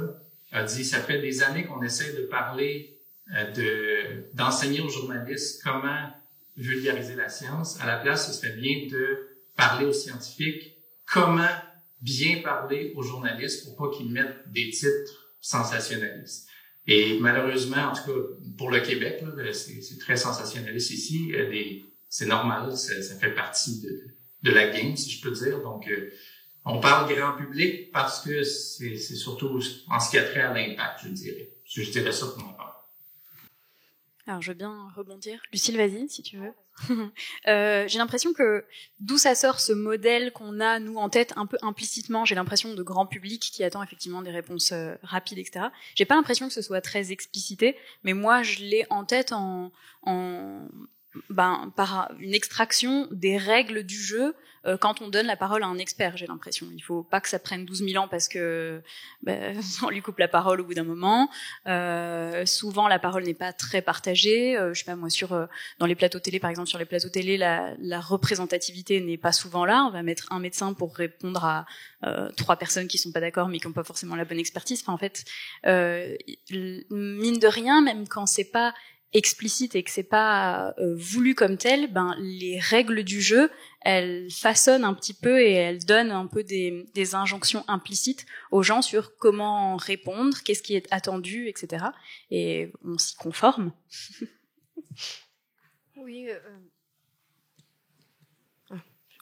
Speaker 3: a dit, ça fait des années qu'on essaie de parler, d'enseigner aux journalistes comment vulgariser la science. À la place, ce serait bien de parler aux scientifiques, comment bien parler aux journalistes pour pas qu'ils mettent des titres sensationnalistes. Et malheureusement, en tout cas, pour le Québec, là, c'est très sensationnaliste ici. C'est normal, ça fait partie de la game, si je peux dire. Donc, on parle grand public parce que c'est surtout en ce qui a trait à l'impact, je dirais ça pour mon part.
Speaker 2: Alors, je veux bien rebondir. Lucille, vas-y, si tu veux. J'ai l'impression que d'où ça sort ce modèle qu'on a, nous, en tête, un peu implicitement, j'ai l'impression de grand public qui attend effectivement des réponses rapides, etc. J'ai pas l'impression que ce soit très explicité, mais moi, je l'ai en tête par une extraction des règles du jeu quand on donne la parole à un expert, j'ai l'impression. Il faut pas que ça prenne 12 000 ans parce que on lui coupe la parole au bout d'un moment. Souvent, la parole n'est pas très partagée. Je sais pas moi, dans les plateaux télé, par exemple, sur les plateaux télé, la représentativité n'est pas souvent là. On va mettre un médecin pour répondre à 3 personnes qui sont pas d'accord, mais qui n'ont pas forcément la bonne expertise. Enfin, en fait, mine de rien, même quand c'est pas explicite et que c'est pas voulu comme tel, les règles du jeu, elles façonnent un petit peu et elles donnent un peu des injonctions implicites aux gens sur comment répondre, qu'est-ce qui est attendu, etc. Et on s'y conforme.
Speaker 5: Oui,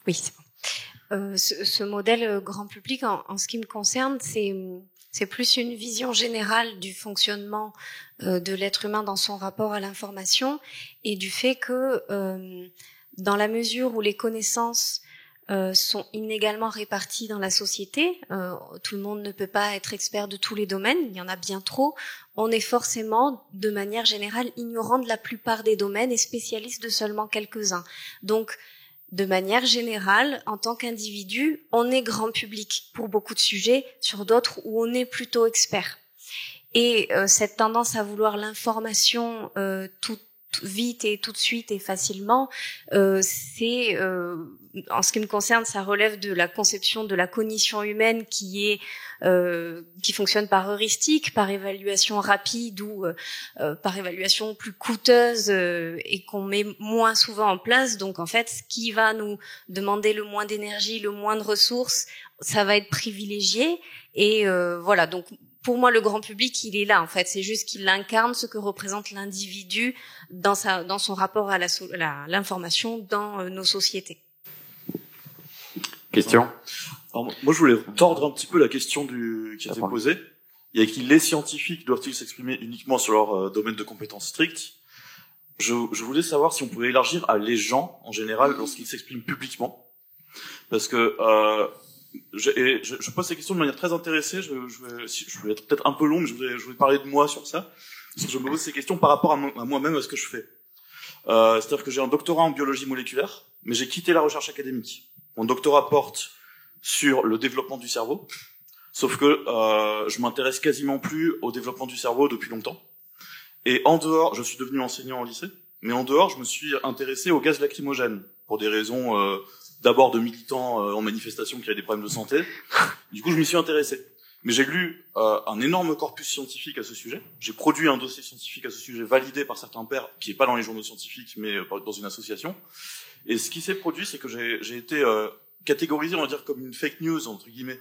Speaker 5: oui, c'est bon. Ce modèle grand public, en ce qui me concerne, c'est plus une vision générale du fonctionnement de l'être humain dans son rapport à l'information et du fait que dans la mesure où les connaissances sont inégalement répartis dans la société. Tout le monde ne peut pas être expert de tous les domaines, il y en a bien trop. On est forcément, de manière générale, ignorant de la plupart des domaines et spécialiste de seulement quelques-uns. Donc, de manière générale, en tant qu'individu, on est grand public pour beaucoup de sujets, sur d'autres où on est plutôt expert. Et cette tendance à vouloir l'information tout vite et tout de suite et facilement, c'est, en ce qui me concerne, ça relève de la conception de la cognition humaine qui fonctionne par heuristique, par évaluation rapide ou par évaluation plus coûteuse et qu'on met moins souvent en place. Donc en fait, ce qui va nous demander le moins d'énergie, le moins de ressources, ça va être privilégié. Et voilà, donc pour moi, le grand public, il est là, en fait. C'est juste qu'il incarne ce que représente l'individu dans son rapport à l'information dans nos sociétés.
Speaker 1: Question.
Speaker 7: Alors, moi, je voulais tordre un petit peu la question qui a été posée. Il y a écrit: les scientifiques doivent-ils s'exprimer uniquement sur leur domaine de compétences strictes? Je voulais savoir si on pouvait élargir à les gens, en général, lorsqu'ils s'expriment publiquement. Parce que je pose ces questions de manière très intéressée. Je vais être peut-être un peu long, mais je voulais parler de moi sur ça. Parce que je me pose ces questions par rapport à moi-même, à ce que je fais. C'est-à-dire que j'ai un doctorat en biologie moléculaire, mais j'ai quitté la recherche académique. Mon doctorat porte sur le développement du cerveau, sauf que je m'intéresse quasiment plus au développement du cerveau depuis longtemps. Et en dehors, je suis devenu enseignant en lycée, mais en dehors, je me suis intéressé aux gaz lacrymogènes, pour des raisons d'abord de militants en manifestation qui avaient des problèmes de santé. Du coup, je m'y suis intéressé. Mais j'ai lu un énorme corpus scientifique à ce sujet. J'ai produit un dossier scientifique à ce sujet validé par certains pairs, qui n'est pas dans les journaux scientifiques, mais dans une association. Et ce qui s'est produit, c'est que j'ai été catégorisé, on va dire, comme une fake news, entre guillemets,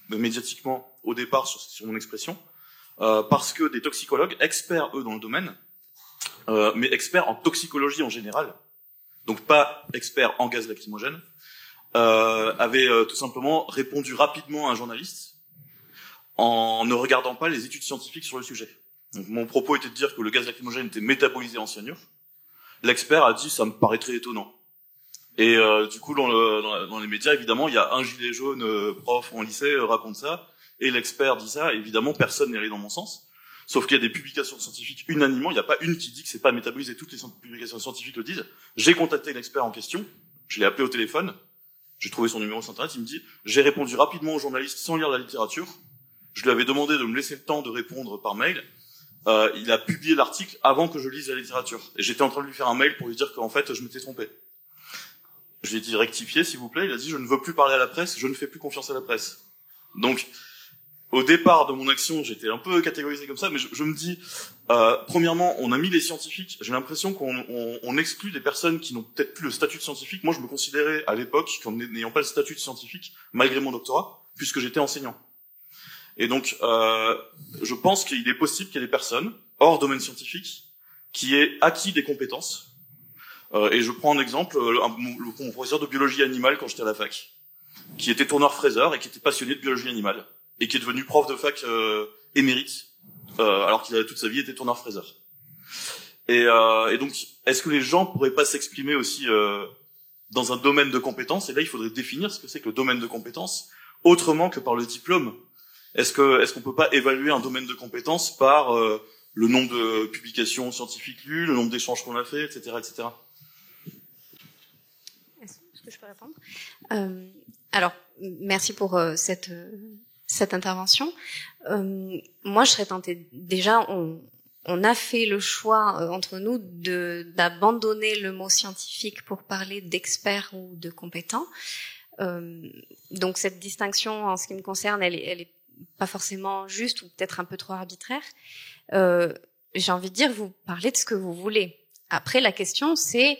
Speaker 7: médiatiquement, au départ, sur mon expression, parce que des toxicologues, experts, eux, dans le domaine, mais experts en toxicologie en général, donc pas experts en gaz lacrymogène, avaient tout simplement répondu rapidement à un journaliste en ne regardant pas les études scientifiques sur le sujet. Donc mon propos était de dire que le gaz lacrymogène était métabolisé en cyanure. L'expert a dit: ça me paraît très étonnant. Et du coup, dans les médias, évidemment, il y a un gilet jaune prof en lycée raconte ça, et l'expert dit ça. Évidemment, personne n'est allé dans mon sens. Sauf qu'il y a des publications scientifiques unanimement, il n'y a pas une qui dit que c'est pas métabolisé, toutes les publications scientifiques le disent. J'ai contacté l'expert en question, je l'ai appelé au téléphone, j'ai trouvé son numéro sur internet, il me dit: j'ai répondu rapidement au journaliste sans lire la littérature, je lui avais demandé de me laisser le temps de répondre par mail, il a publié l'article avant que je lise la littérature. Et j'étais en train de lui faire un mail pour lui dire qu'en fait, je m'étais trompé. Je lui ai dit: rectifiez, s'il vous plaît. Il a dit: je ne veux plus parler à la presse, je ne fais plus confiance à la presse. Donc, au départ de mon action, j'étais un peu catégorisé comme ça, mais je me dis, premièrement, on a mis les scientifiques, j'ai l'impression qu'on exclut des personnes qui n'ont peut-être plus le statut de scientifique. Moi, je me considérais à l'époque comme n'ayant pas le statut de scientifique, malgré mon doctorat, puisque j'étais enseignant. Et donc, je pense qu'il est possible qu'il y ait des personnes, hors domaine scientifique, qui aient acquis des compétences. Et je prends en exemple mon professeur de biologie animale quand j'étais à la fac, qui était tourneur-fraiseur et qui était passionné de biologie animale, et qui est devenu prof de fac émérite, alors qu'il a toute sa vie été tourneur-fraiseur. Et donc, est-ce que les gens pourraient pas s'exprimer aussi dans un domaine de compétences? Et là, il faudrait définir ce que c'est que le domaine de compétences, autrement que par le diplôme. Est-ce qu'on peut pas évaluer un domaine de compétences par le nombre de publications scientifiques lues, le nombre d'échanges qu'on a fait, etc., etc.
Speaker 5: Est-ce que je peux répondre? Alors, merci pour cette intervention. Moi, je serais tentée. Déjà, on a fait le choix entre nous d'abandonner le mot scientifique pour parler d'experts ou de compétents. Donc, cette distinction, en ce qui me concerne, elle est pas forcément juste ou peut-être un peu trop arbitraire. J'ai envie de dire, vous parlez de ce que vous voulez. Après, la question, c'est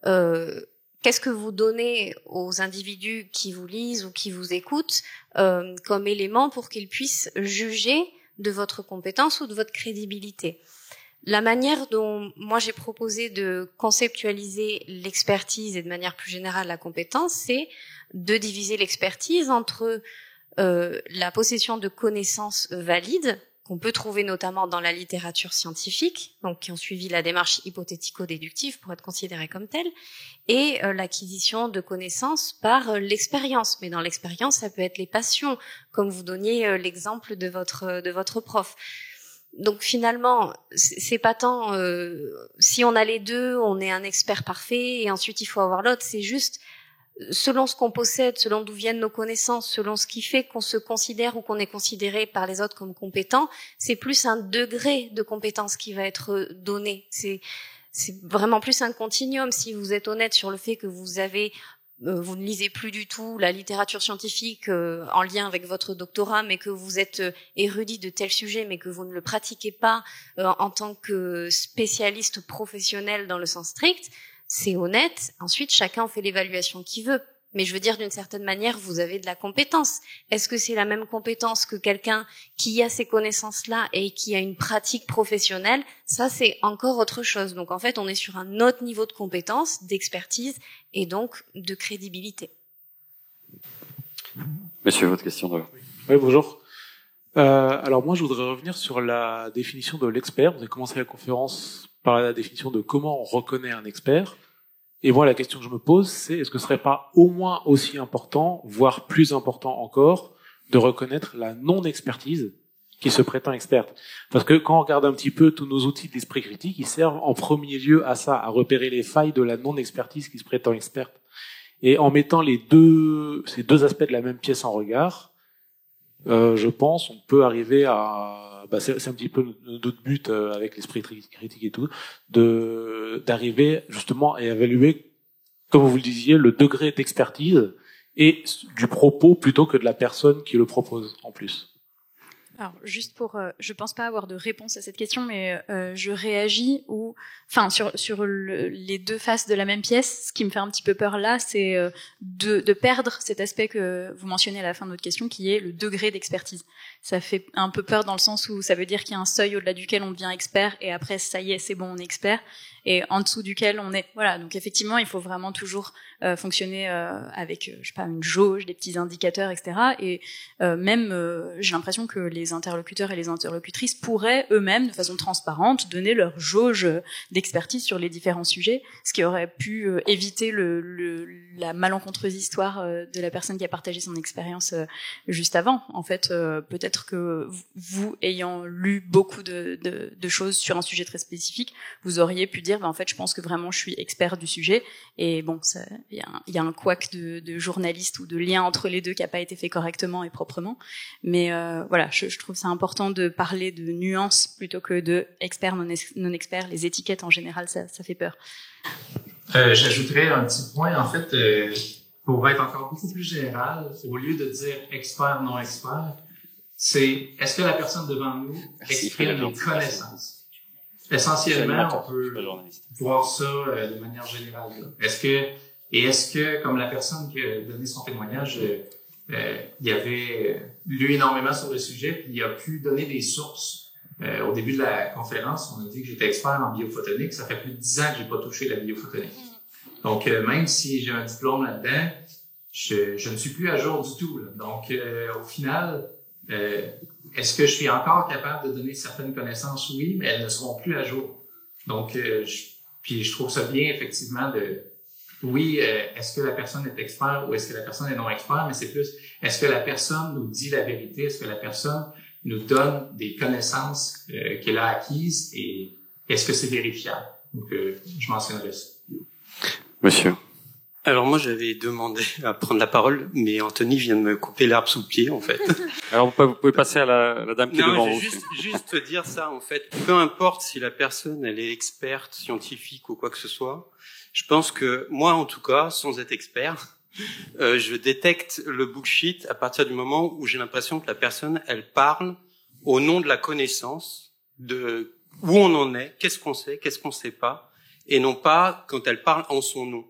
Speaker 5: qu'est-ce que vous donnez aux individus qui vous lisent ou qui vous écoutent comme élément pour qu'ils puissent juger de votre compétence ou de votre crédibilité. La manière dont moi j'ai proposé de conceptualiser l'expertise et de manière plus générale la compétence, c'est de diviser l'expertise entre la possession de connaissances valides, qu'on peut trouver notamment dans la littérature scientifique, donc qui ont suivi la démarche hypothético-déductive pour être considérées comme telles, et l'acquisition de connaissances par l'expérience. Mais dans l'expérience, ça peut être les passions, comme vous donniez l'exemple de votre prof. Donc finalement, c'est pas tant si on a les deux, on est un expert parfait, et ensuite il faut avoir l'autre. C'est juste selon ce qu'on possède, selon d'où viennent nos connaissances, selon ce qui fait qu'on se considère ou qu'on est considéré par les autres comme compétent, c'est plus un degré de compétence qui va être donné. C'est vraiment plus un continuum. Si vous êtes honnête sur le fait que vous ne lisez plus du tout la littérature scientifique en lien avec votre doctorat, mais que vous êtes érudit de tel sujet, mais que vous ne le pratiquez pas en tant que spécialiste professionnel dans le sens strict, c'est honnête. Ensuite, chacun en fait l'évaluation qu'il veut. Mais je veux dire, d'une certaine manière, vous avez de la compétence. Est-ce que c'est la même compétence que quelqu'un qui a ces connaissances-là et qui a une pratique professionnelle? Ça, c'est encore autre chose. Donc, en fait, on est sur un autre niveau de compétence, d'expertise et donc de crédibilité.
Speaker 1: Monsieur, votre question de...
Speaker 8: Oui, bonjour. Alors moi, je voudrais revenir sur la définition de l'expert. Vous avez commencé la conférence par la définition de comment on reconnaît un expert. Et moi, la question que je me pose, c'est est-ce que ce serait pas au moins aussi important, voire plus important encore, de reconnaître la non-expertise qui se prétend experte? Parce que quand on regarde un petit peu tous nos outils de l'esprit critique, ils servent en premier lieu à ça, à repérer les failles de la non-expertise qui se prétend experte. Et en mettant ces deux aspects de la même pièce en regard, je pense, on peut arriver à... c'est un petit peu notre but avec l'esprit critique et tout, d'arriver justement à évaluer, comme vous le disiez, le degré d'expertise et du propos plutôt que de la personne qui le propose en plus.
Speaker 2: Alors, juste pour, je pense pas avoir de réponse à cette question, mais je réagis sur les deux faces de la même pièce. Ce qui me fait un petit peu peur là, c'est de perdre cet aspect que vous mentionnez à la fin de votre question, qui est le degré d'expertise. Ça fait un peu peur dans le sens où ça veut dire qu'il y a un seuil au-delà duquel on devient expert, et après ça y est, c'est bon, on est expert, et en dessous duquel on est. Voilà. Donc effectivement, il faut vraiment toujours fonctionner avec, je sais pas, une jauge, des petits indicateurs, etc. Et j'ai l'impression que les interlocuteurs et les interlocutrices pourraient eux-mêmes, de façon transparente, donner leur jauge d'expertise sur les différents sujets, ce qui aurait pu éviter la malencontreuse histoire de la personne qui a partagé son expérience juste avant. En fait, peut-être que vous, ayant lu beaucoup de choses sur un sujet très spécifique, vous auriez pu dire, en fait, je pense que vraiment je suis expert du sujet. Et bon, il y a un couac de journaliste ou de lien entre les deux qui n'a pas été fait correctement et proprement. Mais voilà, je trouve ça important de parler de nuances plutôt que de experts, non experts. Les étiquettes en général, ça fait peur.
Speaker 3: J'ajouterais un petit point, en fait, pour être encore beaucoup plus général, au lieu de dire expert, non expert, c'est est-ce que la personne devant nous exprime des connaissances? Essentiellement, on peut voir ça de manière générale. Est-ce que, comme la personne qui a donné son témoignage, il avait lu énormément sur le sujet, puis il a pu donner des sources. Au début de la conférence, on a dit que j'étais expert en biophotonique. Ça fait plus de 10 ans que j'ai pas touché la biophotonique. Donc, même si j'ai un diplôme là-dedans, je ne suis plus à jour du tout. Là. Donc, au final, est-ce que je suis encore capable de donner certaines connaissances? Oui, mais elles ne seront plus à jour. Donc, puis je trouve ça bien, effectivement, est-ce que la personne est expert ou est-ce que la personne est non expert, mais c'est plus, est-ce que la personne nous dit la vérité? Est-ce que la personne nous donne des connaissances qu'elle a acquises et est-ce que c'est vérifiable? Donc, je mentionnerai ça.
Speaker 1: Monsieur.
Speaker 9: Alors moi j'avais demandé à prendre la parole, mais Anthony vient de me couper l'herbe sous le pied en fait.
Speaker 1: Alors vous pouvez passer à la dame qui est devant vous.
Speaker 9: Juste dire ça en fait. Peu importe si la personne elle est experte, scientifique ou quoi que ce soit. Je pense que moi en tout cas, sans être expert, je détecte le bullshit à partir du moment où j'ai l'impression que la personne elle parle au nom de la connaissance, de où on en est, qu'est-ce qu'on sait, qu'est-ce qu'on sait pas, et non pas quand elle parle en son nom.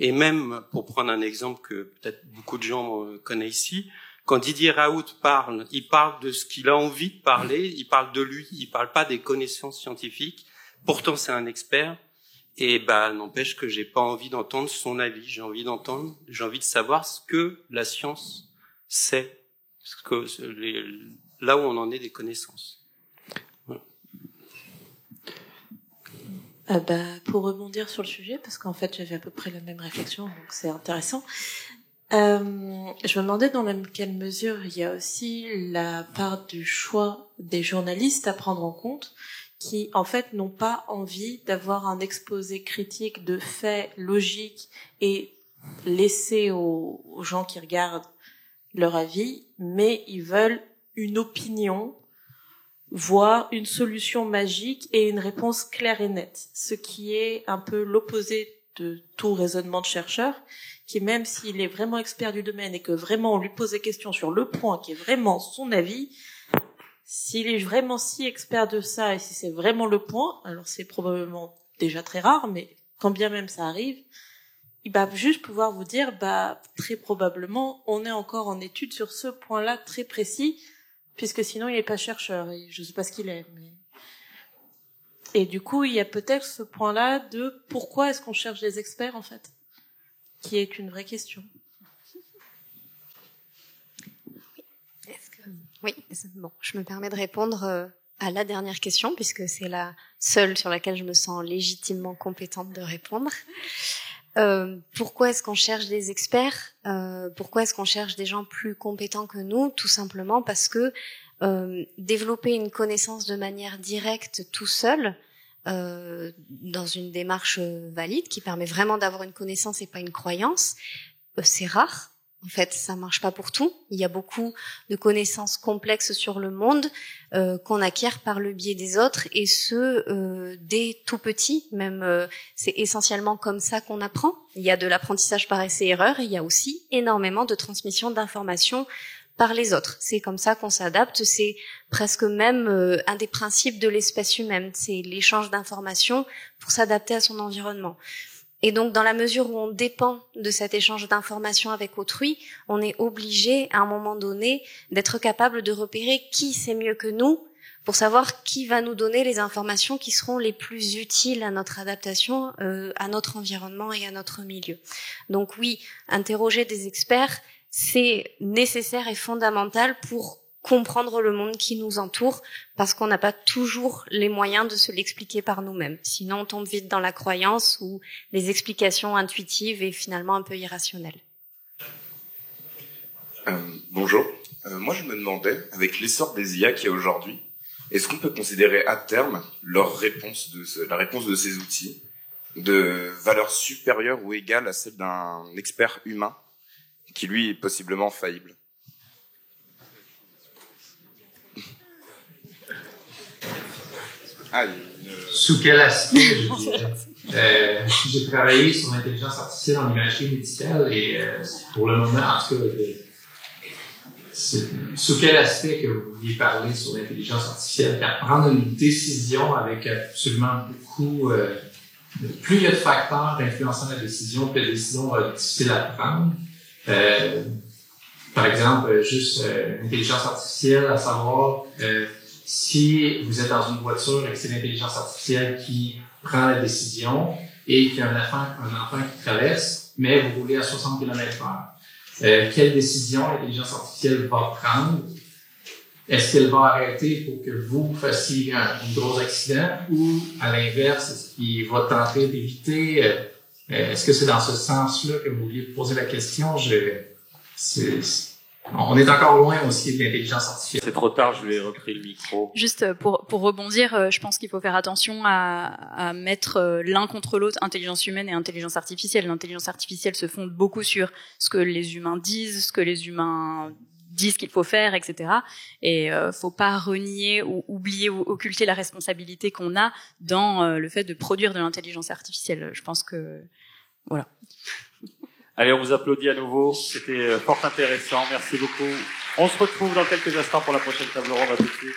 Speaker 9: Et même, pour prendre un exemple que peut-être beaucoup de gens connaissent ici, quand Didier Raoult parle, il parle de ce qu'il a envie de parler, il parle de lui, il parle pas des connaissances scientifiques. Pourtant, c'est un expert. Et n'empêche que j'ai pas envie d'entendre son avis. J'ai envie de savoir ce que la science sait, là où on en est des connaissances.
Speaker 10: Pour rebondir sur le sujet, parce qu'en fait j'avais à peu près la même réflexion, donc c'est intéressant. Je me demandais dans quelle mesure il y a aussi la part du choix des journalistes à prendre en compte, qui en fait n'ont pas envie d'avoir un exposé critique de faits logiques et laisser aux gens qui regardent leur avis, mais ils veulent une opinion, voire une solution magique et une réponse claire et nette, ce qui est un peu l'opposé de tout raisonnement de chercheur, qui même s'il est vraiment expert du domaine et que vraiment on lui pose des questions sur le point qui est vraiment son avis, s'il est vraiment si expert de ça et si c'est vraiment le point, alors c'est probablement déjà très rare, mais quand bien même ça arrive, il va juste pouvoir vous dire, très probablement, on est encore en étude sur ce point-là très précis, puisque sinon il n'est pas chercheur et je sais pas ce qu'il est. Mais... Et du coup, il y a peut-être ce point-là de pourquoi est-ce qu'on cherche des experts en fait, qui est une vraie question.
Speaker 5: Oui, bon, je me permets de répondre à la dernière question, puisque c'est la seule sur laquelle je me sens légitimement compétente de répondre. Pourquoi est-ce qu'on cherche des experts ? Pourquoi est-ce qu'on cherche des gens plus compétents que nous ? Tout simplement parce que développer une connaissance de manière directe tout seul, dans une démarche valide, qui permet vraiment d'avoir une connaissance et pas une croyance, c'est rare. En fait, ça marche pas pour tout. Il y a beaucoup de connaissances complexes sur le monde qu'on acquiert par le biais des autres, et dès tout petit. Même, c'est essentiellement comme ça qu'on apprend. Il y a de l'apprentissage par essai-erreur, et il y a aussi énormément de transmission d'informations par les autres. C'est comme ça qu'on s'adapte. C'est presque même un des principes de l'espèce humaine. C'est l'échange d'informations pour s'adapter à son environnement. Et donc, dans la mesure où on dépend de cet échange d'informations avec autrui, on est obligé, à un moment donné, d'être capable de repérer qui sait mieux que nous, pour savoir qui va nous donner les informations qui seront les plus utiles à notre adaptation, à notre environnement et à notre milieu. Donc oui, interroger des experts, c'est nécessaire et fondamental pour comprendre le monde qui nous entoure, parce qu'on n'a pas toujours les moyens de se l'expliquer par nous-mêmes. Sinon, on tombe vite dans la croyance ou les explications intuitives et finalement un peu irrationnelles.
Speaker 11: Bonjour. Moi, je me demandais, avec l'essor des IA qu'il y a aujourd'hui, est-ce qu'on peut considérer à terme la réponse de ces outils de valeur supérieure ou égale à celle d'un expert humain qui, lui, est possiblement faillible ?
Speaker 3: Sous quel aspect, je dirais? J'ai travaillé sur l'intelligence artificielle en imagerie médicale et pour le moment, en tout cas, sous quel aspect que vous vouliez parler sur l'intelligence artificielle? Car prendre une décision avec absolument beaucoup... plus il y a de facteurs influençant la décision, plus la décision est difficile à prendre. Par exemple, juste l'intelligence artificielle, à savoir... si vous êtes dans une voiture et que c'est l'intelligence artificielle qui prend la décision et qu'il y a un enfant qui traverse, mais vous roulez à 60 km/h, quelle décision l'intelligence artificielle va prendre? Est-ce qu'elle va arrêter pour que vous fassiez un gros accident ou, à l'inverse, est-ce qu'il va tenter d'éviter? Est-ce que c'est dans ce sens-là que vous vouliez poser la question? On est encore loin aussi de l'intelligence artificielle.
Speaker 1: C'est trop tard, je lui ai repris le micro.
Speaker 2: Juste pour rebondir, je pense qu'il faut faire attention à mettre l'un contre l'autre, intelligence humaine et intelligence artificielle. L'intelligence artificielle se fonde beaucoup sur ce que les humains disent, ce que les humains disent qu'il faut faire, etc. Et faut pas renier ou oublier ou occulter la responsabilité qu'on a dans le fait de produire de l'intelligence artificielle. Je pense que voilà.
Speaker 1: Allez, on vous applaudit à nouveau. C'était fort intéressant. Merci beaucoup. On se retrouve dans quelques instants pour la prochaine table ronde. À tout de suite.